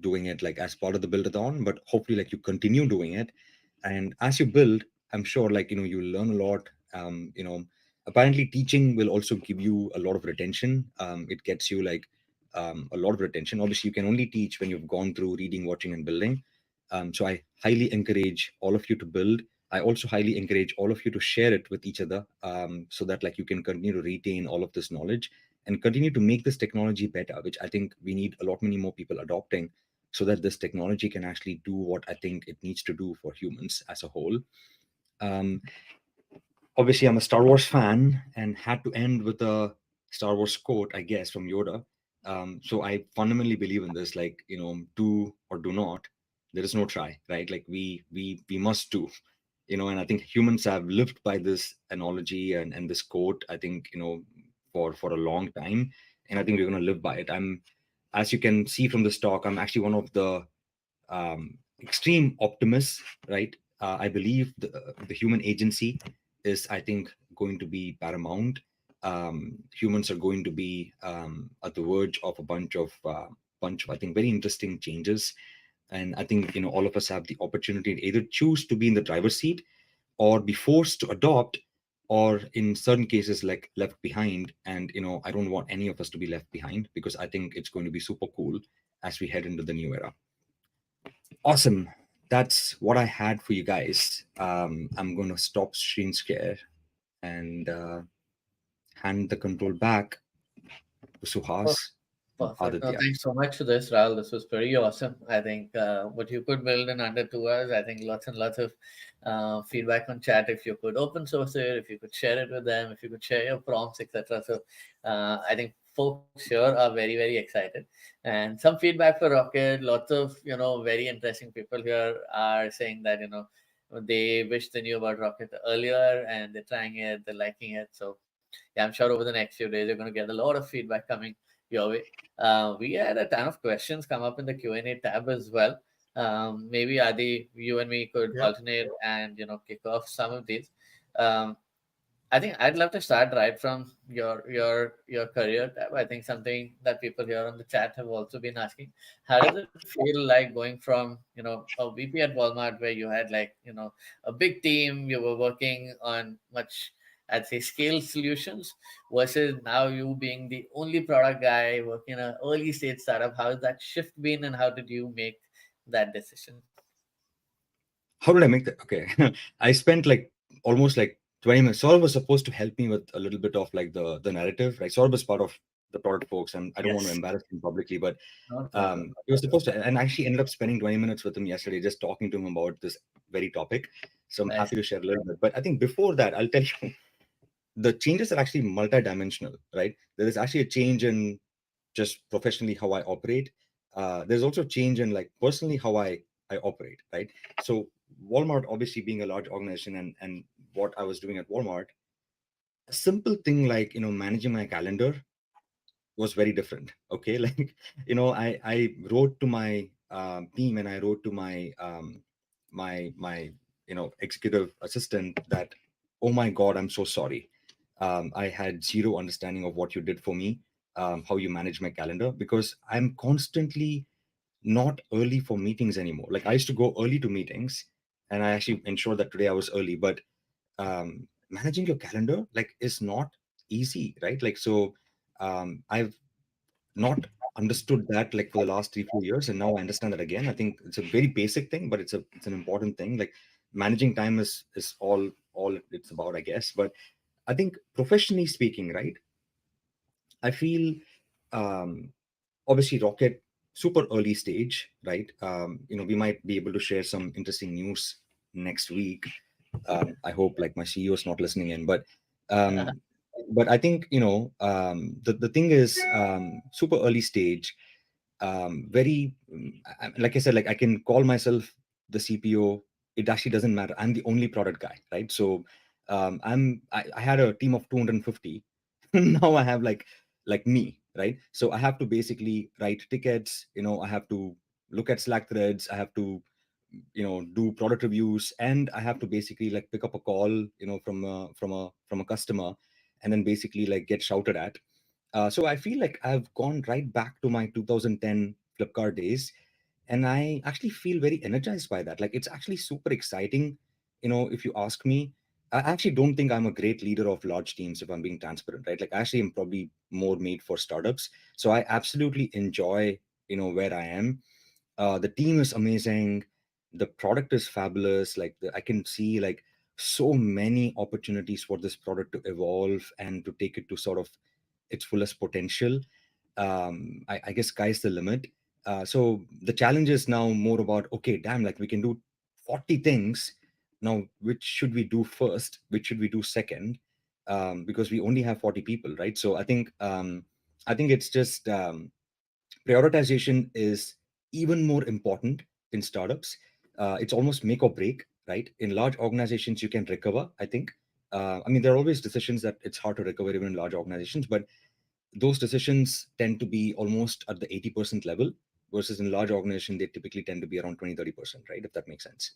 doing it like as part of the buildathon, but hopefully like you continue doing it. And as you build, I'm sure like you learn a lot. Apparently teaching will also give you a lot of retention. It gets you like a lot of retention. Obviously you can only teach when you've gone through reading, watching, and building. So I highly encourage all of you to build. I also highly encourage all of you to share it with each other, so that like you can continue to retain all of this knowledge and continue to make this technology better, which I think we need a lot many more people adopting, so that this technology can actually do what I think it needs to do for humans as a whole. Um, Obviously, I'm a Star Wars fan and had to end with a Star Wars quote, I guess, from Yoda. So I fundamentally believe in this, like, do or do not. There is no try, right? Like we must do, and I think humans have lived by this analogy and this quote, I think, for a long time. and I think we're going to live by it. As you can see from this talk, I'm actually one of the extreme optimists, right? I believe the human agency is, I think, going to be paramount. Humans are going to be at the verge of a bunch of, I think, very interesting changes. And I think, all of us have the opportunity to either choose to be in the driver's seat or be forced to adopt, or in certain cases like left behind. And I don't want any of us to be left behind, because I think it's going to be super cool as we head into the new era. Awesome. That's what I had for you guys. I'm going to stop screen share and hand the control back to Suhas and Perfect. No, Aditya. thanks so much for this, Rahul. This was pretty awesome. I think what you could build in under 2 hours, I think lots and lots of feedback on chat. If you could open source it, if you could share it with them, if you could share your prompts, etc. So I think folks here are very, very excited. And some feedback for Rocket. Lots of, very interesting people here are saying that, they wish they knew about Rocket earlier and they're trying it, they're liking it. So yeah, I'm sure over the next few days, you're going to get a lot of feedback coming your way. We had a ton of questions come up in the Q&A tab as well. Maybe Adi, you and me could Yeah. alternate and kick off some of these. Um, I think I'd love to start right from your career tab. I think something that people here on the chat have also been asking. How does it feel like going from a VP at Walmart where you had like a big team, you were working on much, I'd say, scale solutions, versus now you being the only product guy working in an early stage startup? How has that shift been, and how did you make that decision? How did I make that? Okay. I spent like almost like 20 minutes. Saurabh was supposed to help me with a little bit of like the narrative, right? Saurabh is part of the product folks, and I don't want to Yes. embarrass him publicly, but No problem. he was supposed to, and I actually ended up spending 20 minutes with him yesterday, just talking to him about this very topic. So I'm Nice. happy to share a little bit. But I think before that, I'll tell you, the changes are actually multidimensional, right? There is actually a change in just professionally how I operate. There's also change in like personally how I operate, right? So Walmart obviously being a large organization, and what I was doing at Walmart, a simple thing like managing my calendar was very different. Okay, like I wrote to my team, and I wrote to my my executive assistant that, oh my god, I'm so sorry. I had zero understanding of what you did for me, how you manage my calendar, because I'm constantly not early for meetings anymore. Like I used to go early to meetings, and I actually ensured that today I was early. But managing your calendar like is not easy, right? Like so, I've not understood that like for the last 3 4 years, and now I understand that again. I think it's a very basic thing, but it's an important thing. Like managing time is all it's about, I guess. But I think professionally speaking, right, I feel um obviously Rocket super early stage, right? We might be able to share some interesting news next week. I hope like my CEO is not listening in, um, but I think the thing is super early stage, very like I said, like I can call myself the CPO. It actually doesn't matter. I'm the only product guy, right? So I had a team of 250. Now I have like me, right? So I have to basically write tickets. I have to look at Slack threads. I have to do product reviews, and I have to basically like pick up a call from a customer, and then basically like get shouted at. So I feel like I've gone right back to my 2010 Flipkart days, and I actually feel very energized by that. Like it's actually super exciting. If you ask me, I actually don't think I'm a great leader of large teams, if I'm being transparent, right? Like I actually am probably more made for startups. So I absolutely enjoy where I am. The team is amazing. The product is fabulous. Like I can see like so many opportunities for this product to evolve and to take it to sort of its fullest potential. I guess sky's the limit. So the challenge is now more about, okay, damn, like we can do 40 things now. Which should we do first? Which should we do second? Because we only have 40 people, right? So I think it's just prioritization is even more important in startups. It's almost make or break, right? In large organizations, you can recover, I think. I mean, there are always decisions that it's hard to recover even in large organizations, but those decisions tend to be almost at the 80% level, versus in large organization, they typically tend to be around 20-30%, right? If that makes sense.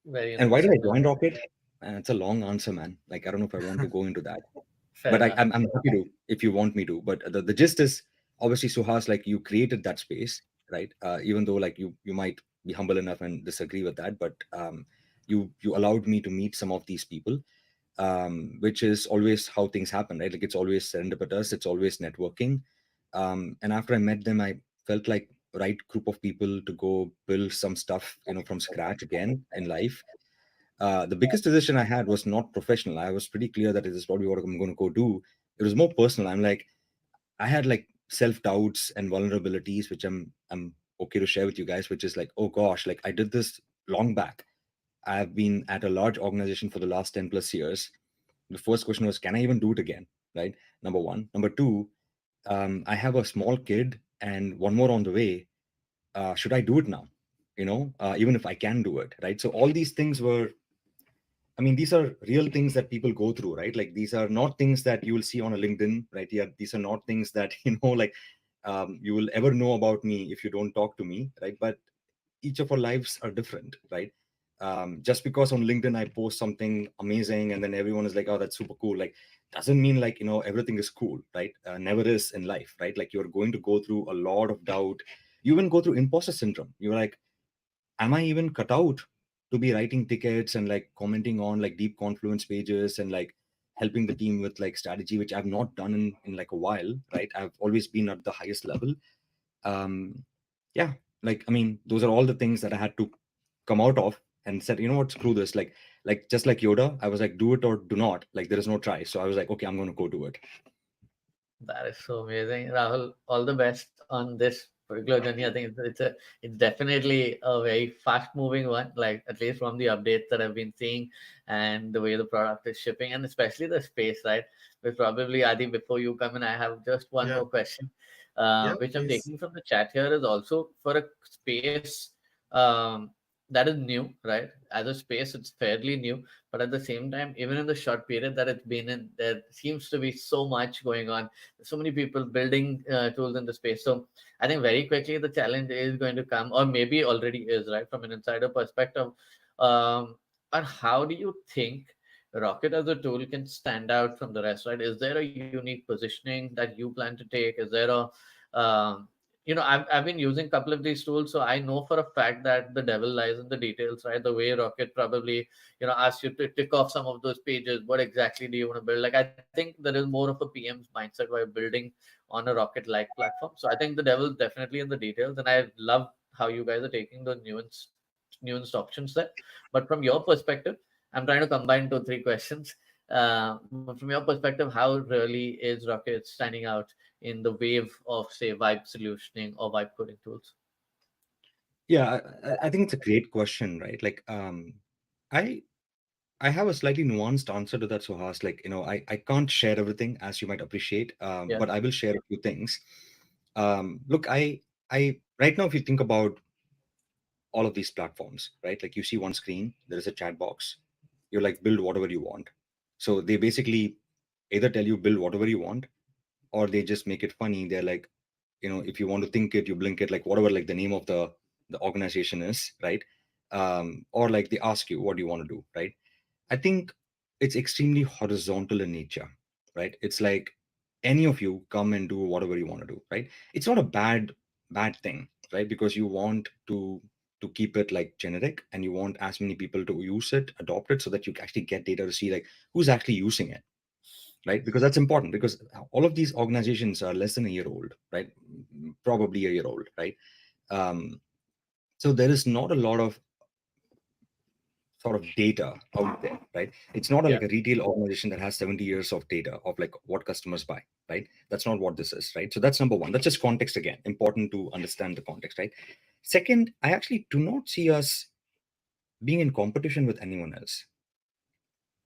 Very And why did I interesting. join Rocket? It's a long answer, man. Like, I don't know if I want to go into that, Fair but enough. I'm happy to if you want me to. But the gist is, obviously, Suhas, like, you created that space, right? Even though, like, you might be humble enough and disagree with that, but you allowed me to meet some of these people, which is always how things happen, right? Like, it's always serendipitous, it's always networking. And after I met them, I felt like right group of people to go build some stuff, from scratch again in life. The biggest decision I had was not professional. I was pretty clear that this is probably what I'm going to go do. It was more personal. I'm like, I had like self doubts and vulnerabilities, which I'm okay to share with you guys. Which is like, oh gosh, like I did this long back. I've been at a large organization for the last 10 plus years. The first question was, can I even do it again? Right. Number one. Number two, I have a small kid and one more on the way. Should I do it now? Even if I can do it, right? So all these things were, I mean, these are real things that people go through, right? Like, these are not things that you will see on a LinkedIn, right? Yeah, these are not things that, like, you will ever know about me if you don't talk to me, right? But each of our lives are different, right? Just because on LinkedIn I post something amazing and then everyone is like, oh, that's super cool. Like, doesn't mean like, everything is cool, right? Never is in life, right? Like, you're going to go through a lot of doubt. You even go through imposter syndrome. You're like, am I even cut out to be writing tickets and like commenting on like deep confluence pages and like helping the team with like strategy, which I've not done in like a while, right? I've always been at the highest level. Um, yeah, like, I mean, those are all the things that I had to come out of and said, you know what, screw this. Like just like Yoda, I was like, do it or do not. Like, there is no try. So I was like, okay, I'm going to go do it. That is so amazing, Rahul. All the best on this particular journey. I think it's definitely a very fast moving one. Like, at least from the updates that I've been seeing, and the way the product is shipping, and especially the space, right? But probably, Adi, before you come in, I have just one Yeah. more question, Yeah, which I'm please. taking from the chat here, is also for a space um, that is new, right? As a space, it's fairly new, but at the same time, even in the short period that it's been in, there seems to be so much going on, so many people building tools in the space. So I think very quickly the challenge is going to come, or maybe already is, right, from an insider perspective. Um, and how do you think Rocket as a tool can stand out from the rest, right? Is there a unique positioning that you plan to take? Is there a I've been using a couple of these tools, so I know for a fact that the devil lies in the details, right? The way Rocket probably, asks you to tick off some of those pages. What exactly do you want to build? Like, I think there is more of a PM's mindset while building on a Rocket-like platform. So I think the devil's definitely in the details, and I love how you guys are taking the nuanced options there. But from your perspective, I'm trying to combine two, three questions. From your perspective, how really is Rocket standing out in the wave of, say, vibe solutioning or vibe coding tools? Yeah, I think it's a great question, right? Like, I I have a slightly nuanced answer to that, Suhas. Like, I can't share everything, as you might appreciate, Yeah, but I will share a few things. Look, I right now, if you think about all of these platforms, right? Like, you see one screen, there is a chat box. You're like, build whatever you want. So they basically either tell you build whatever you want, or they just make it funny. They're like, if you want to think it, you blink it, like whatever, like the name of the organization is, right? Or like they ask you, what do you want to do, right? I think it's extremely horizontal in nature, right? It's like any of you come and do whatever you want to do, right? It's not a bad thing, right? Because you want to keep it like generic, and you want as many people to use it, adopt it, so that you actually get data to see like who's actually using it, right? Because that's important, because all of these organizations are less than a year old, right? Probably a year old, right? Um, so there is not a lot of sort of data out there, right? It's not yeah. like a retail organization that has 70 years of data of like what customers buy, right? That's not what this is, right? So that's number one. That's just context again. Important to understand the context, right? Second, I actually do not see us being in competition with anyone else.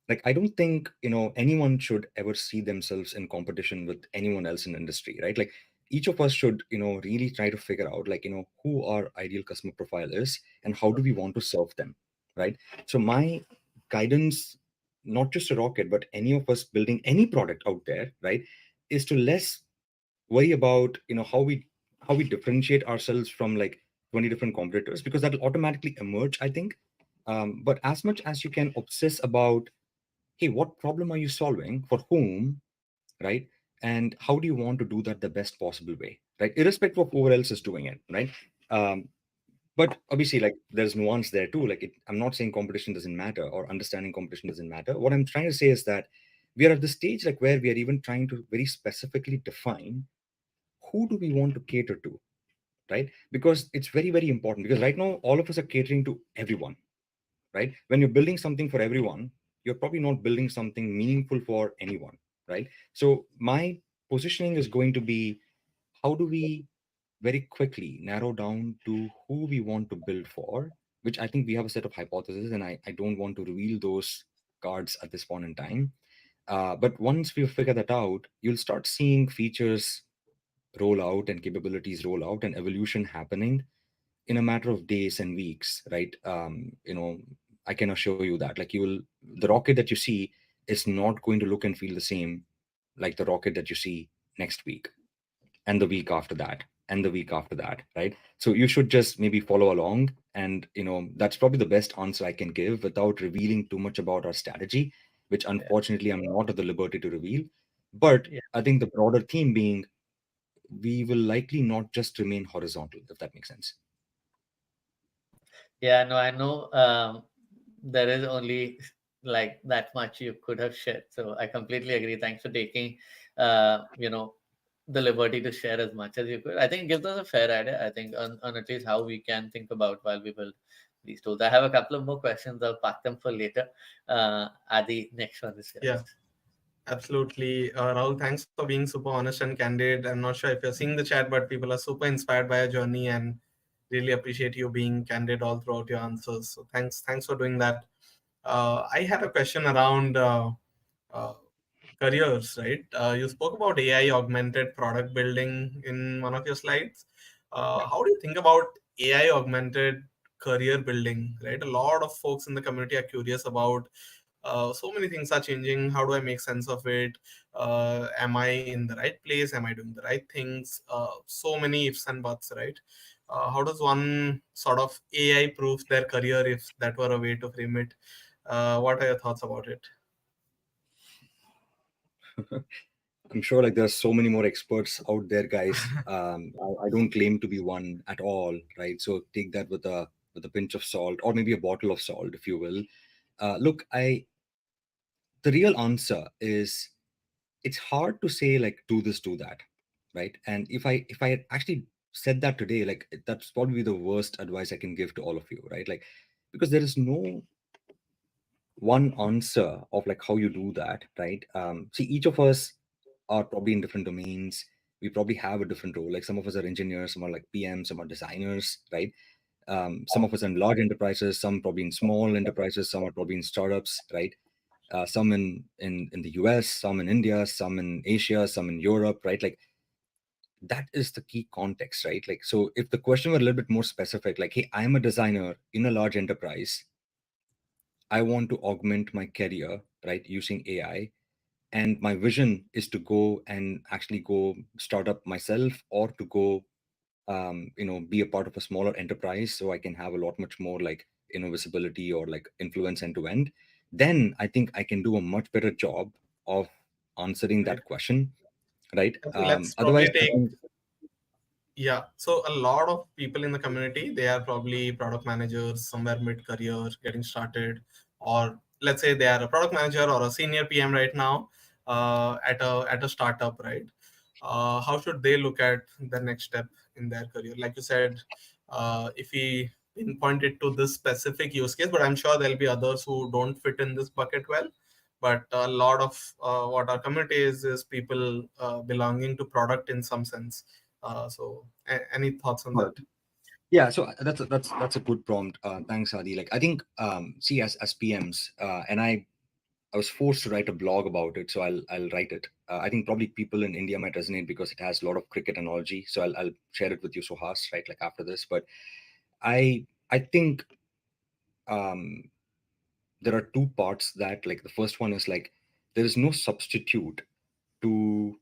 Like, I don't think anyone should ever see themselves in competition with anyone else in the industry, right? Like, each of us should really try to figure out like who our ideal customer profile is and how do we want to serve them, right? So my guidance, not just a Rocket but any of us building any product out there, right, is to worry about how we differentiate ourselves from like 20 different competitors, because that'll automatically emerge, I think. But as much as you can obsess about, hey, what problem are you solving for whom, right? And how do you want to do that the best possible way, right? Irrespective of who else is doing it, right? um, but obviously, like, there's nuance there too. Like, I'm not saying competition doesn't matter or understanding competition doesn't matter. What I'm trying to say is that we are at the stage like where we are even trying to very specifically define who do we want to cater to, right? Because it's very, very important, because right now all of us are catering to everyone, right? When you're building something for everyone, you're probably not building something meaningful for anyone, right? So my positioning is going to be, how do we very quickly narrow down to who we want to build for, which I think we have a set of hypotheses, and I don't want to reveal those cards at this point in time. But once we figure that out, you'll start seeing features roll out and capabilities roll out and evolution happening in a matter of days and weeks, right? I can assure you that, like, the rocket that you see is not going to look and feel the same like the rocket that you see next week, and the week after that, and the week after that, right? So you should just maybe follow along, and that's probably the best answer I can give without revealing too much about our strategy, which Yeah. unfortunately I'm not at the liberty to reveal. But Yeah. I think the broader theme being, we will likely not just remain horizontal, if that makes sense. Yeah, no, I know there is only like that much you could have shared. So I completely agree. Thanks for taking, the liberty to share as much as you could. I think it gives us a fair idea, I think, on at least how we can think about while we build these tools. I have a couple of more questions. I'll park them for later. Adi, next one is yours. Yeah, absolutely. Rahul, thanks for being super honest and candid. I'm not sure if you're seeing the chat, but people are super inspired by your journey and really appreciate you being candid all throughout your answers. So thanks for doing that. I had a question around uh, careers, right? You spoke about AI augmented product building in one of your slides. How do you think about AI augmented career building, right? A lot of folks in the community are curious about so many things are changing. How do I make sense of it? Am I in the right place? Am I doing the right things? So many ifs and buts, right? How does one sort of AI proof their career, if that were a way to frame it? What are your thoughts about it? I'm sure like there's so many more experts out there, guys. I don't claim to be one at all, right? So take that with a pinch of salt, or maybe a bottle of salt, if you will. Look, I the real answer is, it's hard to say like do this, do that, right? And if I had actually said that today, like, that's probably the worst advice I can give to all of you, right? Like, because there is no one answer of like how you do that, right? See, each of us are probably in different domains. We probably have a different role. Like, some of us are engineers, some are like PMs, some are designers, right? Some of us are in large enterprises, some probably in small enterprises, some are probably in startups, right? Some in the US, some in India, some in Asia, some in Europe, right? Like, that is the key context, right? Like, so if the question were a little bit more specific, like, hey, I'm a designer in a large enterprise, I want to augment my career, right, using AI, and my vision is to go and actually go start up myself, or to go be a part of a smaller enterprise, so I can have a lot much more like visibility or like influence end to end. Then I think I can do a much better job of answering Right. that question, right? Okay, let's Otherwise, probably I take. think. Yeah, so a lot of people in the community, they are probably product managers somewhere mid-career, getting started, or let's say they are a product manager or a senior PM right now, at a startup, right? How should they look at the next step in their career? Like you said, if we pinpoint it to this specific use case, but I'm sure there'll be others who don't fit in this bucket well. But a lot of what our community is people belonging to product in some sense. Any thoughts on that? Yeah, so that's a good prompt. Thanks, Adi. Like, I think, see, as PMs, and I was forced to write a blog about it, so I'll write it. I think probably people in India might resonate because it has a lot of cricket analogy. So I'll share it with you, Suhas, right? Like, after this. But I think um, there are two parts that, like, the first one is like, there is no substitute to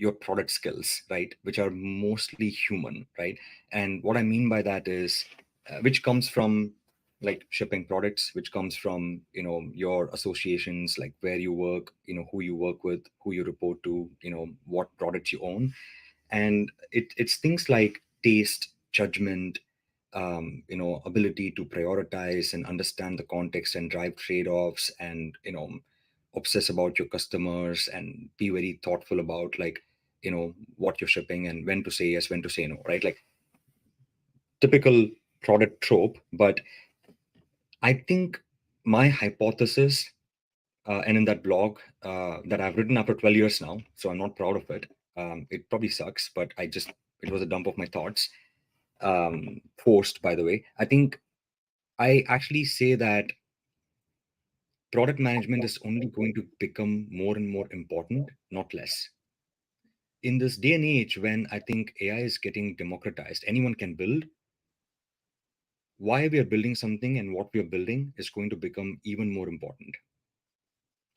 your product skills, right, which are mostly human, right? And what I mean by that is, which comes from like shipping products, which comes from, your associations, like where you work, who you work with, who you report to, what products you own. And it's things like taste, judgment, ability to prioritize and understand the context and drive trade-offs, and obsess about your customers and be very thoughtful about, like, what you're shipping and when to say yes, when to say no, right? Like typical product trope. But I think my hypothesis, and in that blog that I've written after 12 years now, so I'm not proud of it. It probably sucks, but it was a dump of my thoughts, forced, by the way. I think I actually say that product management is only going to become more and more important, not less. In this day and age when I think AI is getting democratized, anyone can build. Why we are building something and what we are building is going to become even more important,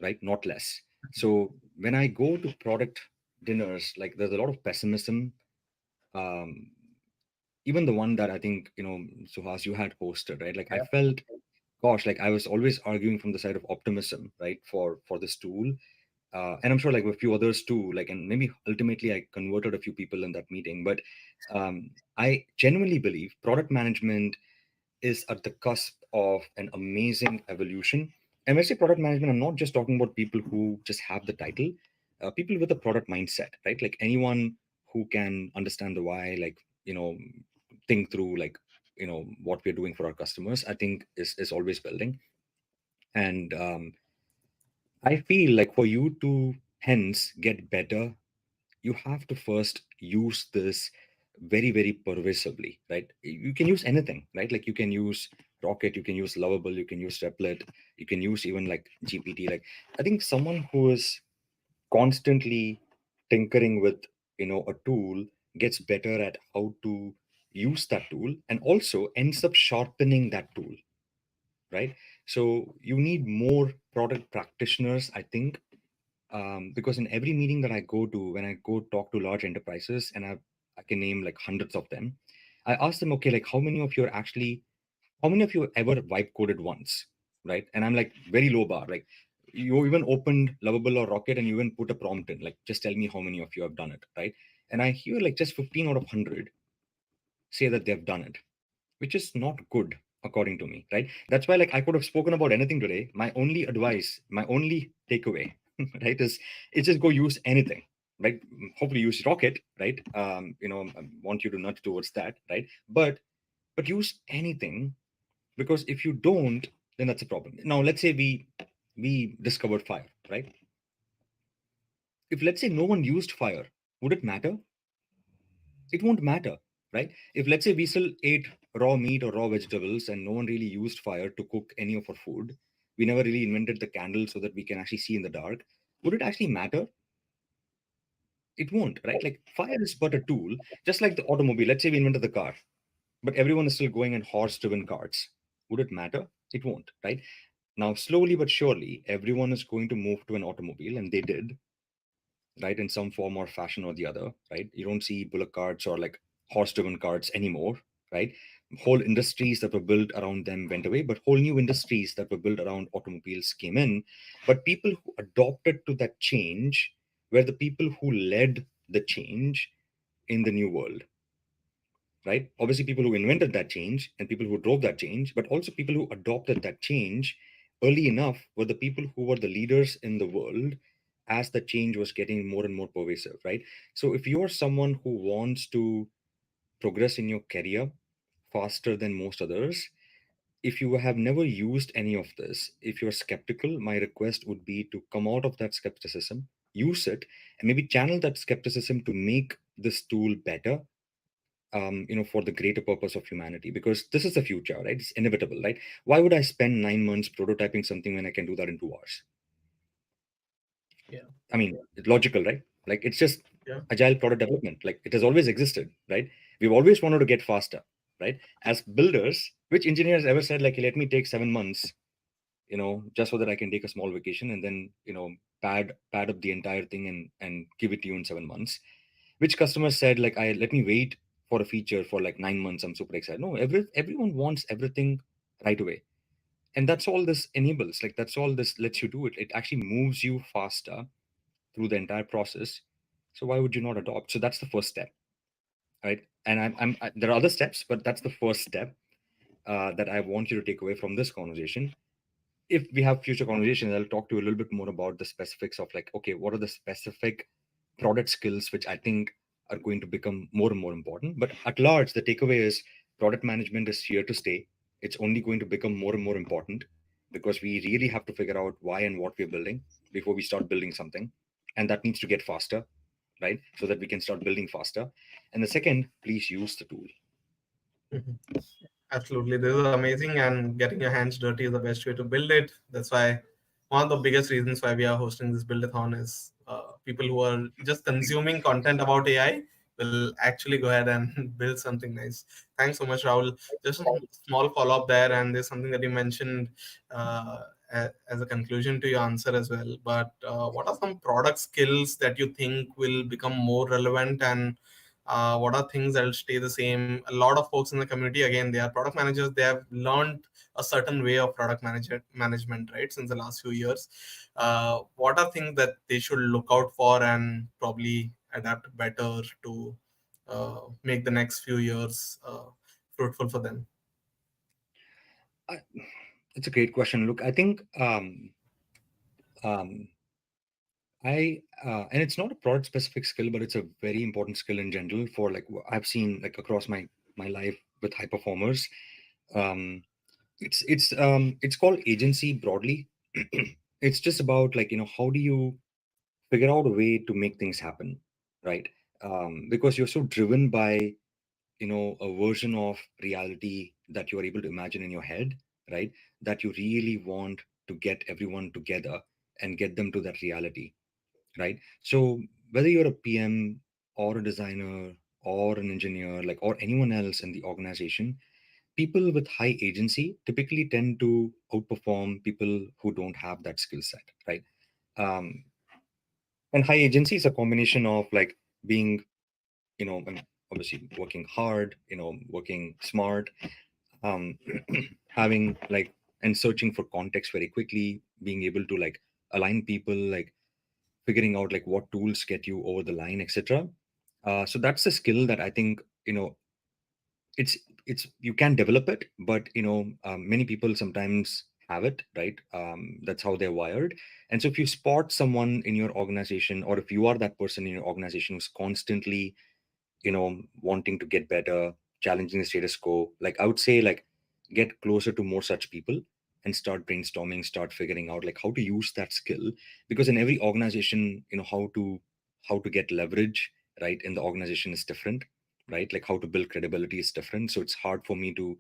right? Not less. So when I go to product dinners, like there's a lot of pessimism. Um, Even the one that I think, Suhas, you had posted, right? Like I felt, gosh, like I was always arguing from the side of optimism, right, for this tool. And I'm sure like a few others too, like, and maybe ultimately I converted a few people in that meeting. But I genuinely believe product management is at the cusp of an amazing evolution. And when I say product management, I'm not just talking about people who just have the title, people with a product mindset, right? Like anyone who can understand the why, like, think through, like, what we're doing for our customers, I think is always building. And I feel like for you to hence get better, you have to first use this very, very pervasively, right? You can use anything, right? Like you can use Rocket, you can use Lovable, you can use Replit, you can use even like GPT. Like I think someone who is constantly tinkering with, a tool gets better at how to use that tool and also ends up sharpening that tool, right? So you need more product practitioners, I think, because in every meeting that I go to, when I go talk to large enterprises, and I can name like hundreds of them, I ask them, okay, like how many of you ever vibe coded once, right? And I'm like very low bar, like you even opened Lovable or Rocket and you even put a prompt in, like just tell me how many of you have done it, right? And I hear like just 15 out of 100 say that they've done it, which is not good according to me, right? That's why like I could have spoken about anything today. My only advice, my only takeaway, right, is just go use anything, right? Hopefully use Rocket, right? I want you to nudge towards that, right? But use anything, because if you don't, then that's a problem. Now let's say we discovered fire, right? If let's say no one used fire, would it matter? It won't matter, right? If let's say we still ate raw meat or raw vegetables and no one really used fire to cook any of our food, we never really invented the candle so that we can actually see in the dark, would it actually matter? It won't, right? Like fire is but a tool, just like the automobile. Let's say we invented the car, but everyone is still going in horse driven carts. Would it matter? It won't, right? Now, slowly but surely, everyone is going to move to an automobile, and they did, right, in some form or fashion or the other, right? You don't see bullock carts or like horse-driven carts anymore, right? Whole industries that were built around them went away, but whole new industries that were built around automobiles came in. But people who adopted to that change were the people who led the change in the new world, right? Obviously, people who invented that change and people who drove that change, but also people who adopted that change early enough were the people who were the leaders in the world as the change was getting more and more pervasive, right? So if you're someone who wants to progress in your career faster than most others, if you have never used any of this, if you're skeptical, my request would be to come out of that skepticism, use it, and maybe channel that skepticism to make this tool better, for the greater purpose of humanity, because this is the future, right? It's inevitable, right? Why would I spend 9 months prototyping something when I can do that in 2 hours? Yeah. I mean, it's logical, right? Like it's just Yeah. agile product development. Like it has always existed, right? We've always wanted to get faster, right? As builders, which engineers ever said like, let me take 7 months, just so that I can take a small vacation and then, pad up the entire thing and give it to you in 7 months. Which customers said like, I let me wait for a feature for like 9 months. I'm super excited. No, everyone wants everything right away, and that's all this enables. Like that's all this lets you do. It actually moves you faster through the entire process. So why would you not adopt? So that's the first step, right? And there are other steps, but that's the first step that I want you to take away from this conversation. If we have future conversations, I'll talk to you a little bit more about the specifics of like, okay, what are the specific product skills which I think are going to become more and more important. But at large, the takeaway is product management is here to stay. It's only going to become more and more important because we really have to figure out why and what we're building before we start building something. And that needs to get faster, right? So that we can start building faster. And the second, please use the tool. Mhm. Absolutely. This is amazing, and getting your hands dirty is the best way to build it. That's why one of the biggest reasons why we are hosting this buildathon is people who are just consuming content about AI will actually go ahead and build something nice. Thanks so much, Rahul. Just a small follow up there, and there's something that you mentioned as a conclusion to your answer as well. But what are some product skills that you think will become more relevant, and what are things that will stay the same? A lot of folks in the community, again, they are product managers. They have learned a certain way of management, right, since the last few years. What are things that they should look out for and probably adapt better to make the next few years fruitful for them? I, it's a great question. Look, I think um, and it's not a product specific skill, but it's a very important skill in general for like I've seen like across my life with high performers. Um, it's called agency broadly. It's just about like how do you figure out a way to make things happen, right? Because you're so driven by a version of reality that you are able to imagine in your head, right? That you really want to get everyone together and get them to that reality, right? So whether you're a PM or a designer or an engineer, like or anyone else in the organization, people with high agency typically tend to outperform people who don't have that skill set, right? Um, and high agency is a combination of like being, obviously working hard, working smart, um, having like and searching for context very quickly, being able to like align people, like figuring out like what tools get you over the line, etc. So that's a skill that I think it's you can develop it, but many people sometimes have it, right? That's how they're wired. And so if you spot someone in your organization, or if you are that person in your organization who's constantly wanting to get better, challenging the status quo, like I would say like get closer to more such people and start brainstorming, start figuring out like how to use that skill. Because in every organization, how to get leverage right in the organization is different, right? Like how to build credibility is different. So it's hard for me to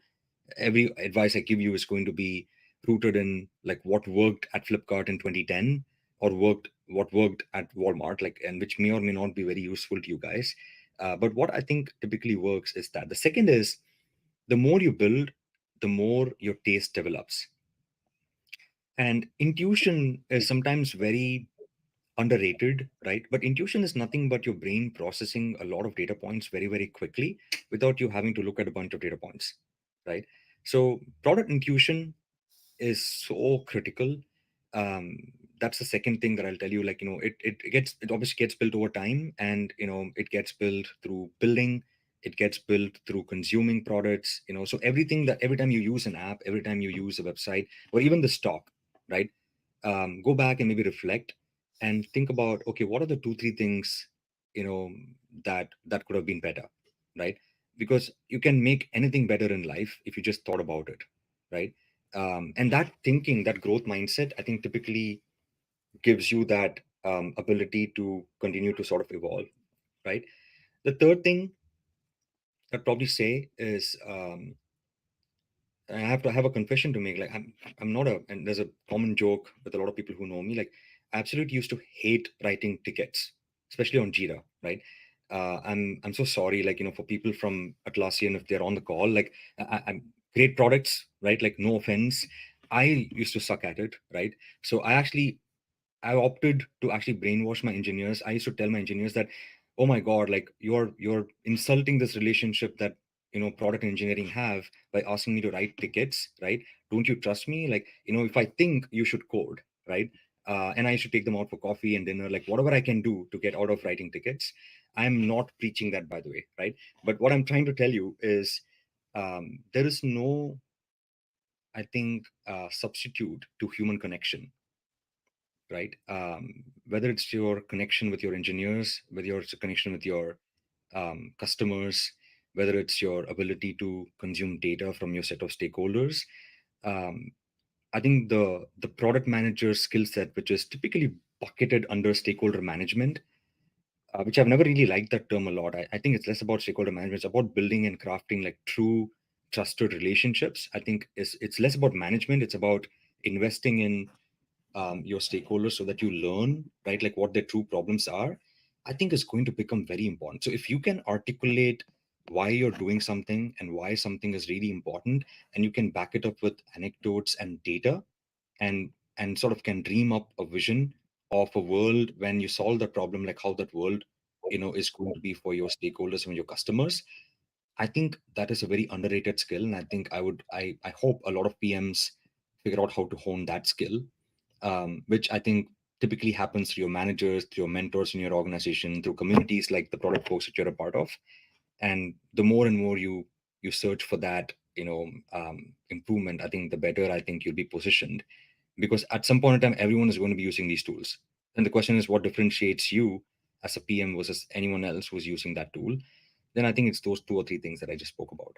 every advice I give you is going to be rooted in like what worked at Flipkart in 2010 or what worked at Walmart, like, and which may or may not be very useful to you guys. But what I think typically works is that the second is the more you build, the more your taste develops. And intuition is sometimes very underrated, right? But intuition is nothing but your brain processing a lot of data points very, very quickly without you having to look at a bunch of data points, right? So product intuition is so critical. um, that's the second thing that I'll tell you. Like it obviously gets built over time, and it gets built through building, it gets built through consuming products. So everything that every time you use an app, every time you use a website, or even the stock, right? Go back and maybe reflect and think about, okay, what are the 2 3 things you know that could have been better, right? Because you can make anything better in life if you just thought about it, right? And that thinking, that growth mindset, I think typically gives you that ability to continue to sort of evolve, right? The third thing I'd probably say is I have a confession to make. Like I'm not a, and there's a common joke with a lot of people who know me. Like I absolutely used to hate writing tickets, especially on Jira, right? I'm so sorry, like for people from Atlassian, if they're on the call, like I'm great products, right? Like no offense, I used to suck at it, right? So I actually I opted to actually brainwash my engineers. I used to tell my engineers that, oh my God, like you're insulting this relationship that product engineering have by asking me to write tickets, right? Don't you trust me? Like, if I think, you should code, right? And I should take them out for coffee and dinner, like whatever I can do to get out of writing tickets. I'm not preaching that, by the way, right? But what I'm trying to tell you is, there is no, I think, substitute to human connection, right? Whether it's your connection with your engineers, whether it's a connection with your customers, whether it's your ability to consume data from your set of stakeholders. Um, I think the product manager skill set, which is typically bucketed under stakeholder management, which I've never really liked that term a lot. I think it's less about stakeholder management; it's about building and crafting like true trusted relationships. I think it's less about management; it's about investing in your stakeholders so that you learn, right, like what their true problems are. I think is going to become very important. So if you can articulate why you're doing something and why something is really important, and you can back it up with anecdotes and data, and sort of can dream up a vision of a world when you solve the problem, like how that world is going to be for your stakeholders and your customers. I think that is a very underrated skill, and I think I hope a lot of PMs figure out how to hone that skill, which I think typically happens through your managers, through your mentors in your organization, through communities like the product folks that you're a part of. And the more and more you search for that, improvement, I think the better I think you'll be positioned, because at some point in time, everyone is going to be using these tools. And the question is, what differentiates you as a PM versus anyone else who's using that tool? Then I think it's those two or three things that I just spoke about.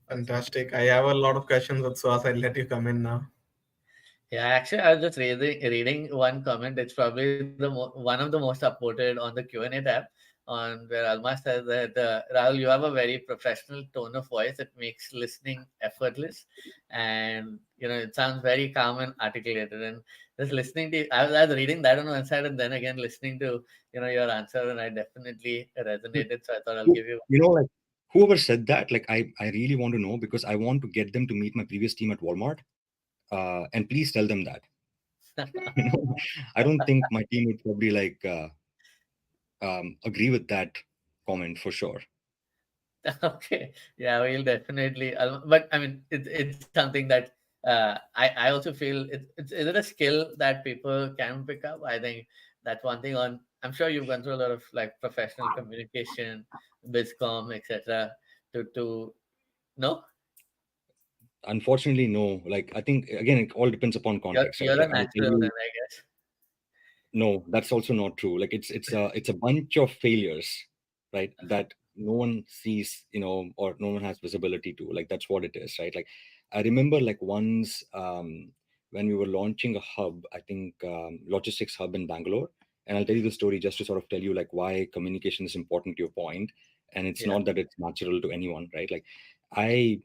Fantastic. I have a lot of questions, but so I'll let you come in now. Yeah, actually, I was just reading one comment. It's probably one of the most upvoted on the Q&A tab, on where Alma says that, Rahul, you have a very professional tone of voice. It makes listening effortless, and it sounds very calm and articulated. And just listening to, I was reading that on one side, and then again listening to your answer, and I definitely resonated. So I thought I'll give you. Like whoever said that, like I really want to know, because I want to get them to meet my previous team at Walmart. And please tell them that. I don't think my team would probably like agree with that comment for sure. Okay, yeah, we'll definitely. But I mean, it's something that I also feel it's is it a skill that people can pick up? I think that's one thing. I'm sure you've gone through a lot of like professional communication, bizcom, etc. To no, Unfortunately, no. Like I think again, it all depends upon context, right? you're a Like I'll tell natural then, you, I guess. no, that's also not true. Like it's a bunch of failures, right? That no one sees, or no one has visibility to. Like that's what it is, right? Like I remember like once when we were launching a hub, I think logistics hub in Bangalore. And I'll tell you the story just to sort of tell you like why communication is important to your point. And it's Yeah, not that it's natural to anyone, right? Like I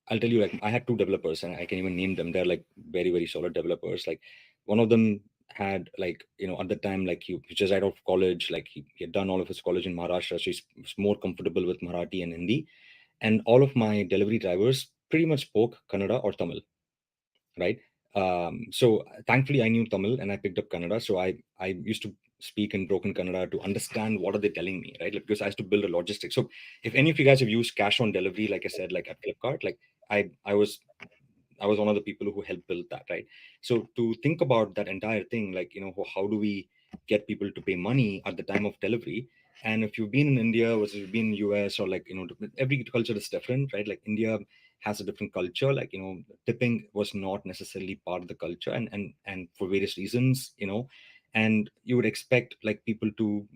I'll tell you, like, I had two developers, and I can even name them. They're like very, very solid developers. Like, one of them had, like, at the time, like, he just right out of college, like, he had done all of his college in Maharashtra, so he's more comfortable with Marathi and Hindi. And all of my delivery drivers pretty much spoke Kannada or Tamil, right? So thankfully I knew Tamil and I picked up Kannada. So I used to speak in broken Kannada to understand what are they telling me, right? Like, because I used to build a logistics. So if any of you guys have used cash on delivery, like I said, like at Flipkart, like I was one of the people who helped build that, right? So to think about that entire thing, like, how do we get people to pay money at the time of delivery? And if you've been in India versus you've been in US, or like, every culture is different, right? Like India has a different culture. Like, tipping was not necessarily part of the culture, and for various reasons, and you would expect like people to,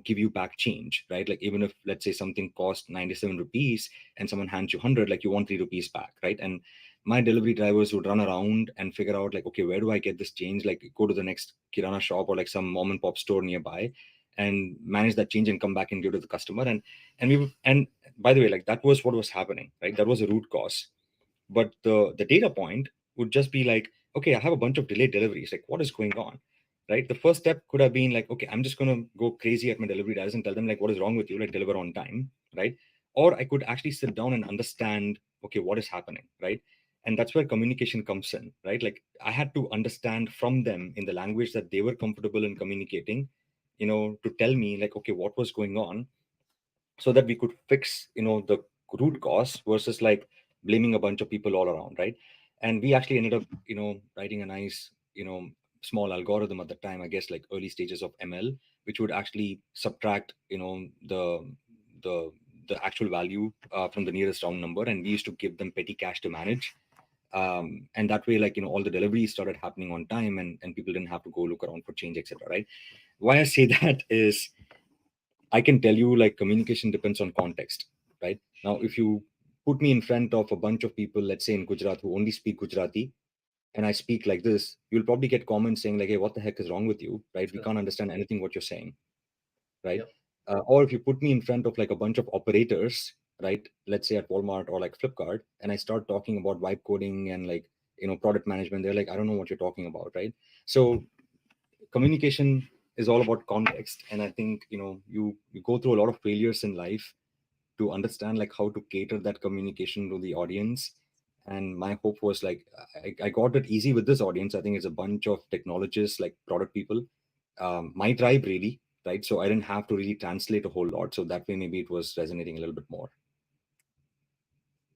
give you back change, right? Like even if, let's say, something cost 97 rupees and someone hands you 100, like you want 3 rupees back, right? And my delivery drivers would run around and figure out like, okay, where do I get this change? Like go to the next kirana shop or like some mom and pop store nearby and manage that change and come back and give to the customer. And by the way, like that was what was happening, right? That was a root cause. But the data point would just be like, okay, I have a bunch of delayed deliveries. Like, what is going on? Right? The first step could have been like, okay, I'm just gonna go crazy at my delivery guys and tell them like, what is wrong with you? Like, deliver on time, right? Or I could actually sit down and understand, okay, what is happening, right? And that's where communication comes in, right? Like I had to understand from them in the language that they were comfortable in communicating, to tell me like, okay, what was going on, so that we could fix, the root cause versus like blaming a bunch of people all around, right? And we actually ended up, writing a nice, small algorithm at the time, I guess like early stages of ML, which would actually subtract, the the actual value from the nearest round number, and we used to give them petty cash to manage. And that way, like, all the deliveries started happening on time, and people didn't have to go look around for change, etc., right? Why I say that is, I can tell you like communication depends on context, right? Now, if you put me in front of a bunch of people, let's say in Gujarat, who only speak Gujarati, and I speak like this, you'll probably get comments saying like, "Hey, what the heck is wrong with you?" Right? We Sure. can't understand anything what you're saying, right? Yep. Or if you put me in front of like a bunch of operators, right? Let's say at Walmart or like Flipkart, and I start talking about vibe coding and like, product management, they're like, "I don't know what you're talking about," right? So communication is all about context, and I think, you go through a lot of failures in life to understand like how to cater that communication to the audience. And my hope was like, I got it easy with this audience. I think it's a bunch of technologists, like product people, my tribe really, right? So I didn't have to really translate a whole lot, so that way maybe it was resonating a little bit more.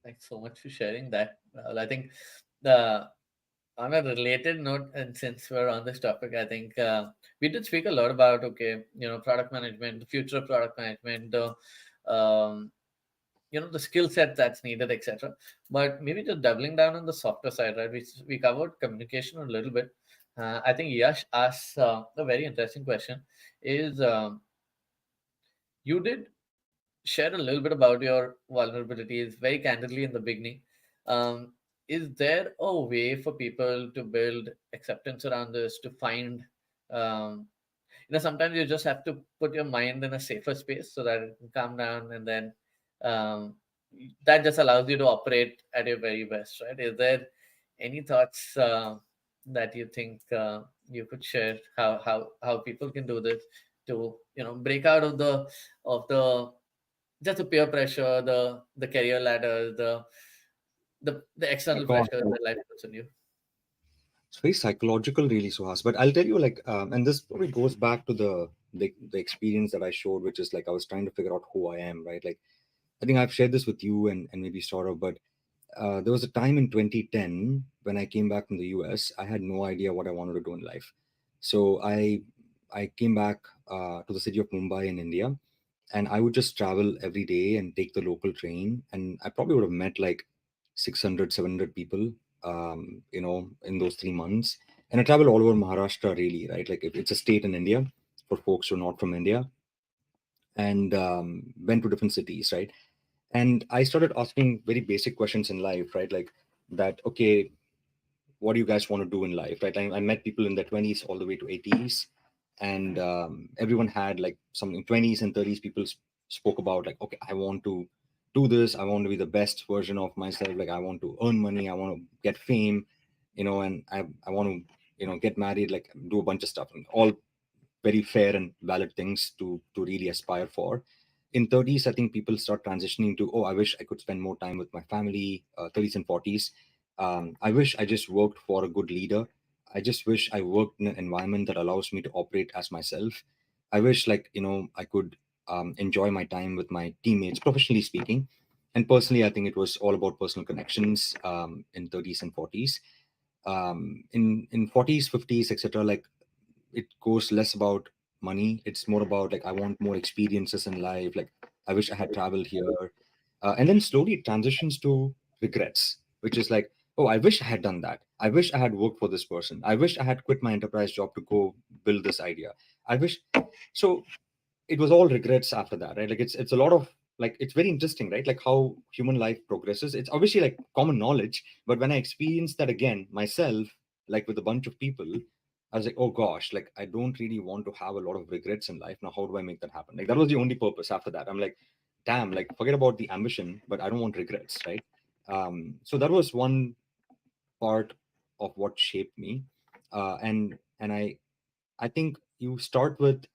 Thanks so much for sharing that. Well, I think the on a related note, and since we're on this topic, I think we did speak a lot about, okay, product management, the future of product management, um, the skill set that's needed, etc. But maybe just doubling down on the softer side, right? We covered communication a little bit. I think Yash asked a very interesting question. Is You did share a little bit about your vulnerabilities very candidly in the beginning. Um, is there a way for people to build acceptance around this, to find, um, sometimes you just have to put your mind in a safer space so that it can calm down, and then um, that just allows you to operate at your very best, right? Is there any thoughts that you think you could share, how people can do this to break out of the just the peer pressure, the career ladder, the My external God, pressure that life puts on you. it's very psychological, really, Suhas. But I'll tell you, like, and this probably goes back to the experience that I showed, which is like I was trying to figure out who I am, right? Like, I think I've shared this with you and maybe sort of, but there was a time in 2010 when I came back from the US. I had no idea what I wanted to do in life. So I came back to the city of Mumbai in India, and I would just travel every day and take the local train. And I probably would have met like 600, 700 people, in those 3 months. And I traveled all over Maharashtra, really, right? Like it's a state in India for folks who are not from India, and went to different cities, right? And I started asking very basic questions in life, right? Like that, okay, what do you guys want to do in life, right? I met people in their 20s all the way to 80s, and everyone had like something. 20s and 30s people spoke about like, okay, I want to do this, I want to be the best version of myself, like I want to earn money, I want to get fame, and I want to get married, like do a bunch of stuff, and all very fair and valid things to really aspire for. In 30s, I think people start transitioning to, oh, I wish I could spend more time with my family. 30s and 40s, I wish I just worked for a good leader. I just wish I worked in an environment that allows me to operate as myself. I wish, like, I could enjoy my time with my teammates, professionally speaking. And personally, I think it was all about personal connections, in 30s and 40s. In 40s, 50s, etc., like it goes less about money. It's more about like I want more experiences in life. Like I wish I had traveled here, and then slowly it transitions to regrets, which is like, oh, I wish I had done that. I wish I had worked for this person. I wish I had quit my enterprise job to go build this idea. I wish. So it was all regrets after that, right? Like it's a lot of, like, it's very interesting, right? Like how human life progresses. It's obviously like common knowledge, but when I experienced that again myself, like with a bunch of people, I was like, oh gosh, like I don't really want to have a lot of regrets in life. Now how do I make that happen? Like that was the only purpose. After that, I'm like, damn, like forget about the ambition, but I don't want regrets, right? So that was one part of what shaped me. And I think you start with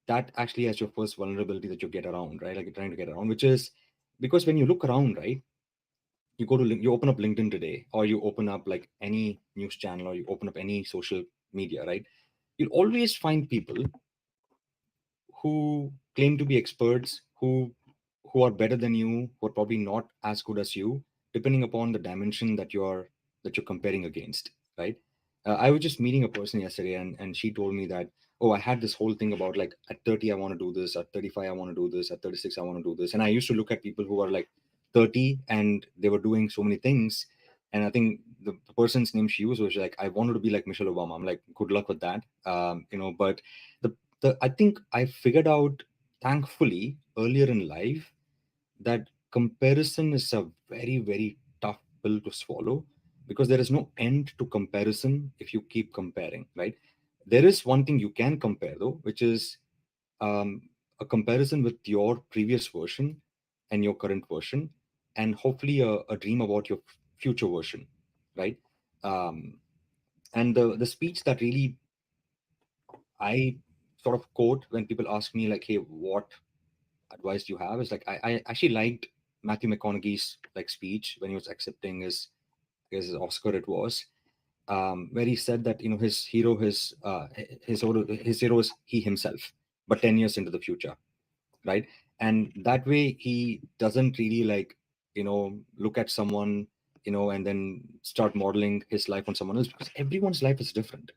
that actually as your first vulnerability that you get around, right? Like you're trying to get around, which is because when you look around, right, you open up LinkedIn today, or you open up like any news channel, or you open up any social media, right? You'll always find people who claim to be experts, who are better than you, who are probably not as good as you, depending upon the dimension that you're comparing against, right? I was just meeting a person yesterday, and she told me that, oh, I had this whole thing about like at 30 I want to do this, at 35 I want to do this, at 36 I want to do this, and I used to look at people who are like 30 and they were doing so many things, and I think the person's name she used was like, I wanted to be like Michelle Obama. I'm like, good luck with that, but the I think I figured out, thankfully, earlier in life, that comparison is a very, very tough pill to swallow, because there is no end to comparison if you keep comparing, right? There is one thing you can compare though, which is um, a comparison with your previous version and your current version, and hopefully a dream about your future version, right? Um, and the speech that really I sort of quote when people ask me like, "Hey, what advice do you have?" is like, I actually liked Matthew McConaughey's like speech when he was accepting his Oscar. It was where he said that his hero is he himself, but 10 years into the future, right? And that way he doesn't really like look at someone and then start modeling his life on someone else, because everyone's life is different,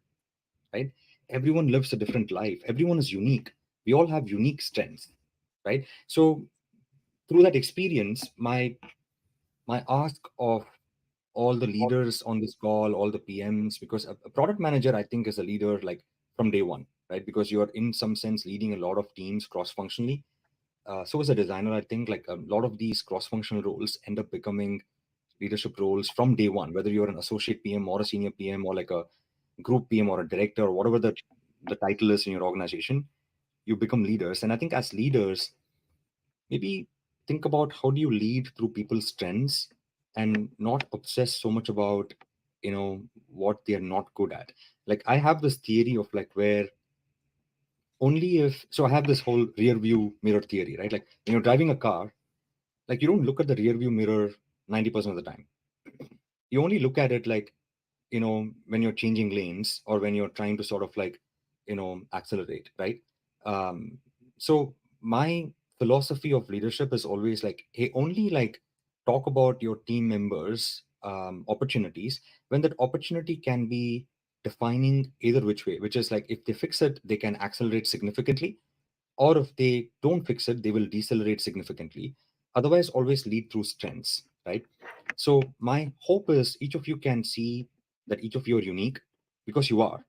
right? Everyone lives a different life. Everyone is unique. We all have unique strengths, right? So through that experience, my ask of all the leaders on this call, all the PMs, because a product manager, I think, is a leader like from day one, right? Because you are in some sense leading a lot of teams cross-functionally. So as a designer, I think like a lot of these cross-functional roles end up becoming leadership roles from day one, whether you're an associate PM or a senior PM or like a group PM or a director or whatever the title is in your organization, you become leaders. And I think as leaders, maybe think about how do you lead through people's strengths and not obsess so much about what they're not good at. Like I have this theory of like where only if so I have this whole rear view mirror theory, right? Like when you're driving a car, like you don't look at the rear view mirror 90% of the time. You only look at it like when you're changing lanes or when you're trying to sort of like accelerate, right? um so my philosophy of leadership is always like, hey, only like talk about your team members opportunities when that opportunity can be defining either which way, which is like if they fix it they can accelerate significantly, or if they don't fix it they will decelerate significantly. Otherwise, always lead through strengths, right? So my hope is each of you can see that each of you are unique, because you are.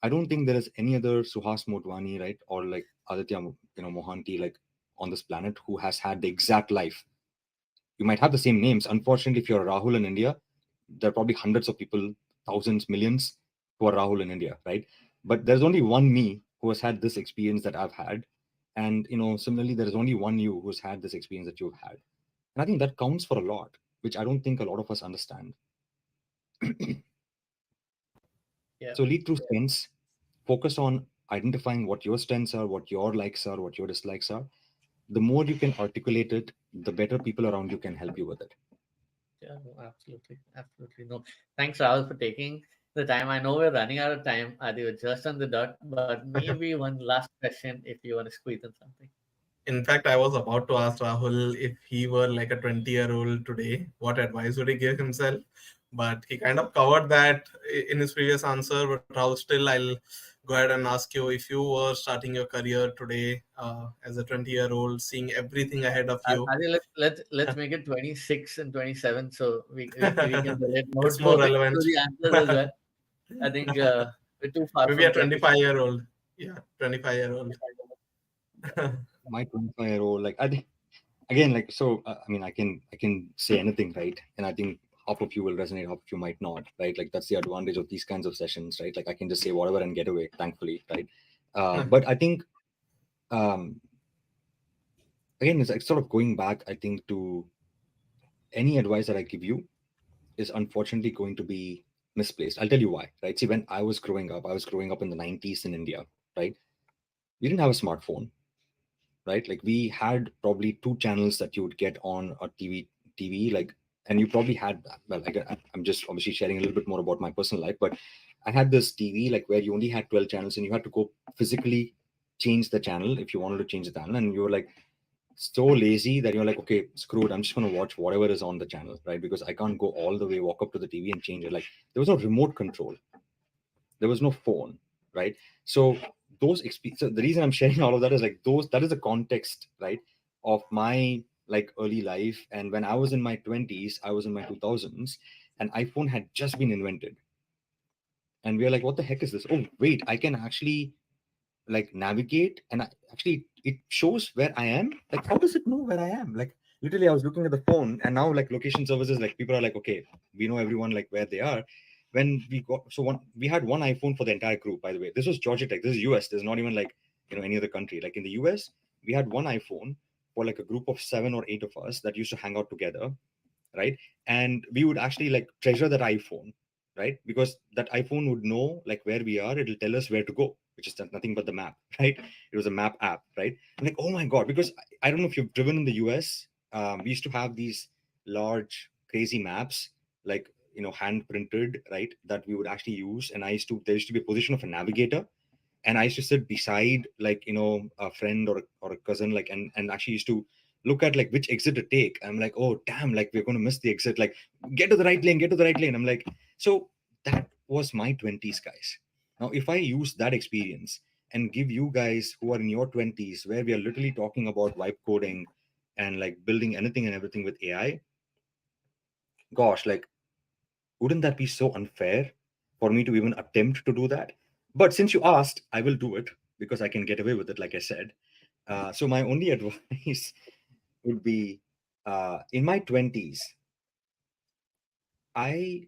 I don't think there is any other Suhas Motwani, right, or like Aditya Mohanty, like on this planet who has had the exact life. You might have the same names. Unfortunately, if you're Rahul in India, there are probably hundreds of people, thousands, millions who are Rahul in India, right? But there's only one me who has had this experience that I've had. And similarly, there is only one you who's had this experience that you've had. And I think that counts for a lot, which I don't think a lot of us understand. Yeah. So lead through strengths, focus on identifying what your strengths are, what your likes are, what your dislikes are. The more you can articulate it, the better people around you can help you with it. Yeah, no, absolutely. Absolutely. No. Thanks, Rahul, for taking the time. I know we're running out of time. Adi, we're just on the dot, but maybe one last question if you want to squeeze in something. In fact, I was about to ask Rahul if he were like a 20-year-old today, what advice would he give himself? But he kind of covered that in his previous answer. But Rahul, still, I'll go ahead and ask you, if you were starting your career today as a 20-year-old, seeing everything ahead of you. Adi, let's make it 26 and 27 so we can relate more It's more to relevant. the answers as well. I think we're too far Maybe from a 20. 25-year-old. Yeah, 25-year-old. My 25-year-old, like I think again, like so. I mean, I can say anything, right? And I think half of you will resonate, half of you might not, right? Like that's the advantage of these kinds of sessions, right? Like I can just say whatever and get away, thankfully, right? But I think um, again, it's like sort of going back. I think to any advice that I give you is unfortunately going to be misplaced. I'll tell you why, right? See, when I was growing up in the 90s in India, right? We didn't have a smartphone, right? Like we had probably two channels that you would get on a TV, like and you probably had that. Well, I'm just obviously sharing a little bit more about my personal life, but I had this TV like where you only had 12 channels and you had to go physically change the channel if you wanted to change the channel, and you were like so lazy that you're like, okay, screw it, I'm just going to watch whatever is on the channel, right? Because I can't go all the way, walk up to the TV and change it. Like there was no remote control, there was no phone, right? So so the reason I'm sharing all of that is like that is the context, right, of my like early life. And when I was in my 20s, I was in my 2000s, and iPhone had just been invented, and we are like, what the heck is this? Oh wait, I can actually like navigate, and actually it shows where I am. Like how does it know where I am? Like literally I was looking at the phone, and now like location services, like people are like, okay, we know everyone like where they are. When we got, so one, we had one iPhone for the entire group, by the way. This was Georgia Tech, this is US, there's not even like any other country. Like in the US we had one iPhone for like a group of 7 or 8 of us that used to hang out together, right? And we would actually like treasure that iPhone, right? Because that iPhone would know like where we are, it'll tell us where to go, which is nothing but the map, right? It was a map app, right? I'm like, oh my god, because I don't know if you've driven in the US. We used to have these large crazy maps, like hand printed, right, that we would actually use. And there used to be a position of a navigator, and I used to sit beside like a friend or a cousin, like, and actually used to look at like which exit to take. I'm like, oh damn, like we're going to miss the exit, like get to the right lane, get to the right lane. I'm like, so that was my 20s, guys. Now if I use that experience and give you guys who are in your 20s, where we are literally talking about vibe coding and like building anything and everything with AI, gosh, like wouldn't that be so unfair for me to even attempt to do that? But since you asked, I will do it because I can get away with it, like I said. So my only advice would be, in my 20s, I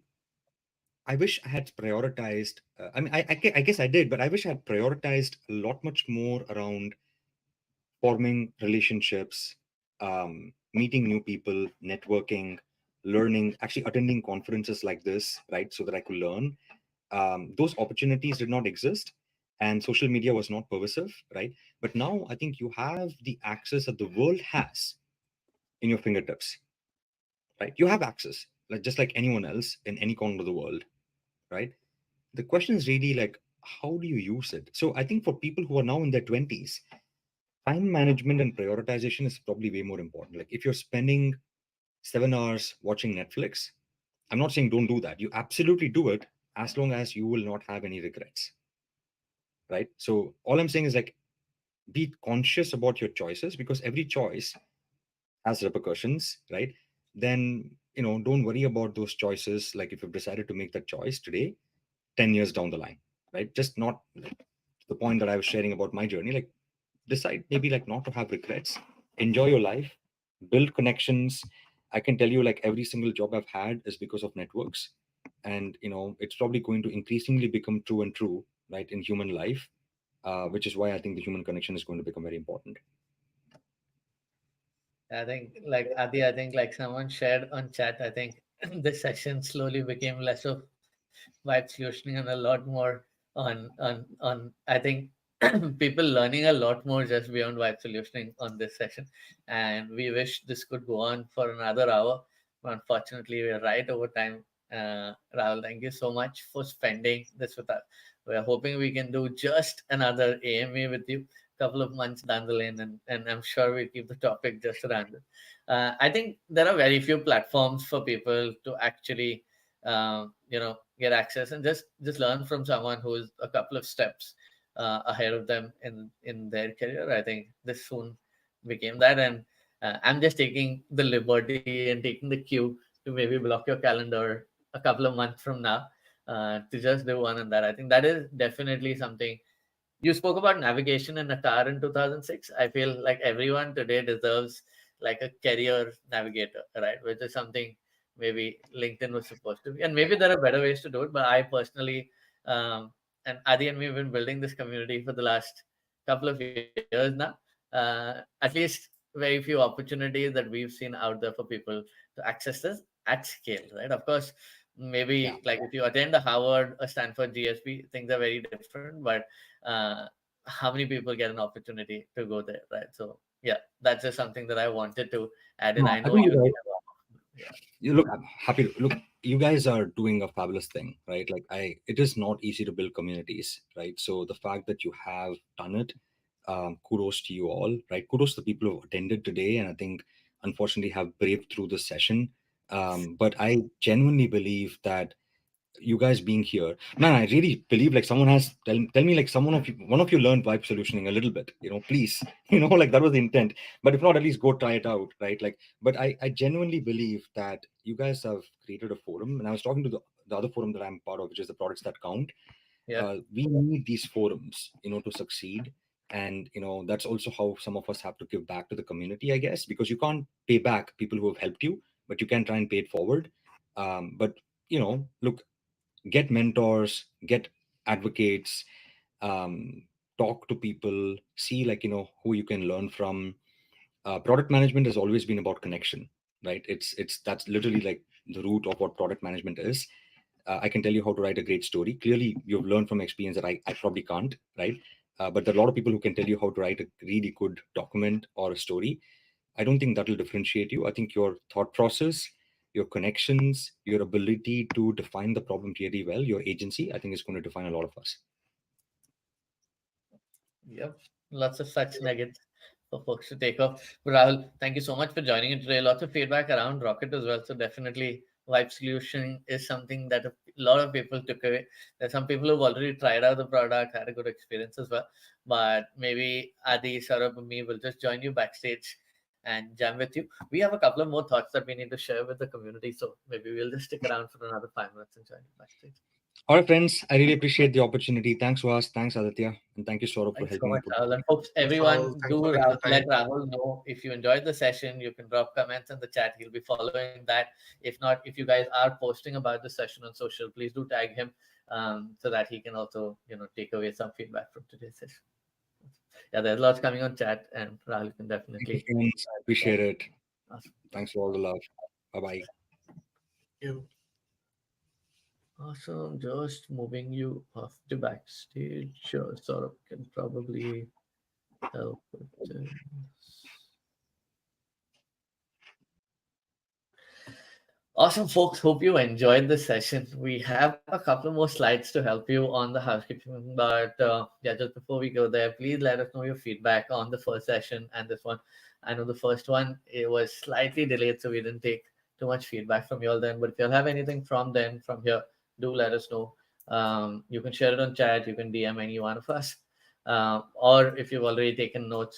I wish I had prioritized. I mean, I guess I did, but I wish I had prioritized a lot much more around forming relationships, meeting new people, networking, learning, actually attending conferences like this, right, so that I could learn. Those opportunities did not exist, and social media was not pervasive, right? But now I think you have the access that the world has in your fingertips, right? You have access, like just like anyone else in any corner of the world, right? The question is really like, how do you use it? So I think for people who are now in their 20s, time management and prioritization is probably way more important. Like if you're spending 7 hours watching Netflix, I'm not saying don't do that. You absolutely do it, as long as you will not have any regrets, right? So all I'm saying is like, be conscious about your choices, because every choice has repercussions, right? Then don't worry about those choices. Like if you've decided to make that choice today, 10 years down the line, right? Just not like, the point that I was sharing about my journey. Like decide maybe like not to have regrets, enjoy your life, build connections. I can tell you like every single job I've had is because of networks, and it's probably going to increasingly become true and true, right, in human life, which is why I think the human connection is going to become very important. I think, like Adi, I think like someone shared on chat, I think this session slowly became less of vibe solutioning and a lot more on I think people learning a lot more just beyond vibe solutioning on this session. And we wish this could go on for another hour. But unfortunately, we're right over time. Rahul, thank you so much for spending this with us. We're hoping we can do just another AMA with you couple of months down the lane, and I'm sure we keep the topic just random. I think there are very few platforms for people to actually, get access and just learn from someone who is a couple of steps ahead of them in their career. I think this soon became that, and I'm just taking the liberty and taking the cue to maybe block your calendar a couple of months from now to just do one on that. I think that is definitely something. You spoke about navigation in a car in 2006. I feel like everyone today deserves like a career navigator, right? Which is something maybe LinkedIn was supposed to be. And maybe there are better ways to do it. But I personally, and Adi and me have been building this community for the last couple of years now. At least very few opportunities that we've seen out there for people to access this at scale, right? Of course, Yeah. maybe like if you attend a Harvard or Stanford GSP, things are very different. But how many people get an opportunity to go there, right? So yeah, that's just something that I wanted to add in. No, I I know think you. you're right. Yeah. look, I'm happy to look. You guys are doing a fabulous thing, right? Like it is not easy to build communities, right? So the fact that you have done it, kudos to you all, right? Kudos to the people who attended today, and I think unfortunately have braved through this session. But I genuinely believe that you guys being here, man, I really believe like someone has tell me like someone of you, one of you learned vibe solutioning a little bit, please, like that was the intent. But if not, at least go try it out, right? Like, but I genuinely believe that you guys have created a forum, and I was talking to the other forum that I'm part of, which is the products that count. Yeah. We need these forums, to succeed. And that's also how some of us have to give back to the community, I guess, because you can't pay back people who have helped you, but you can try and pay it forward. But look, get mentors, get advocates, um, talk to people, see like who you can learn from. Product management has always been about connection, right? It's that's literally like the root of what product management is. I can tell you how to write a great story. Clearly, you've learned from experience that I probably can't, right? But there are a lot of people who can tell you how to write a really good document or a story. I don't think that will differentiate you. I think your thought process, your connections, your ability to define the problem really well, your agency, I think is going to define a lot of us. Yep. Lots of such nuggets for folks to take off. Rahul, thank you so much for joining in today. Lots of feedback around Rocket as well. So definitely Vibe Solution is something that a lot of people took away. There's some people who've already tried out the product, had a good experience as well. But maybe Adi, Saurabh, and me will just join you backstage and jam with you. We have a couple of more thoughts that we need to share with the community. So maybe we'll just stick around for another 5 minutes and join you backstage. All right, friends, I really appreciate the opportunity. Thanks, Vas. Thanks, Aditya. And thank you, Saurabh, for Thanks so helping me much, put. Rahul. And folks, Thanks, Rahul. everyone, Thanks do for taking the let time. Rahul know if you enjoyed the session. You can drop comments in the chat. He'll be following that. If not, if you guys are posting about the session on social, please do tag him so that he can also, take away some feedback from today's session. Yeah, there's lots coming on chat, and Rahul can Thank you, definitely. friends. I appreciate it. Awesome. Thanks for all the love. Bye-bye. You. Awesome. Just moving you off the backstage. Sure, Saurabh can probably help with this. Awesome, folks. Hope you enjoyed the session. We have a couple more slides to help you on the housekeeping. But yeah, just before we go there, please let us know your feedback on the first session and this one. I know the first one, it was slightly delayed, so we didn't take too much feedback from you all then. But if you'll have anything from then, from here, do let us know. You can share it on chat. You can DM any one of us. Or if you've already taken notes,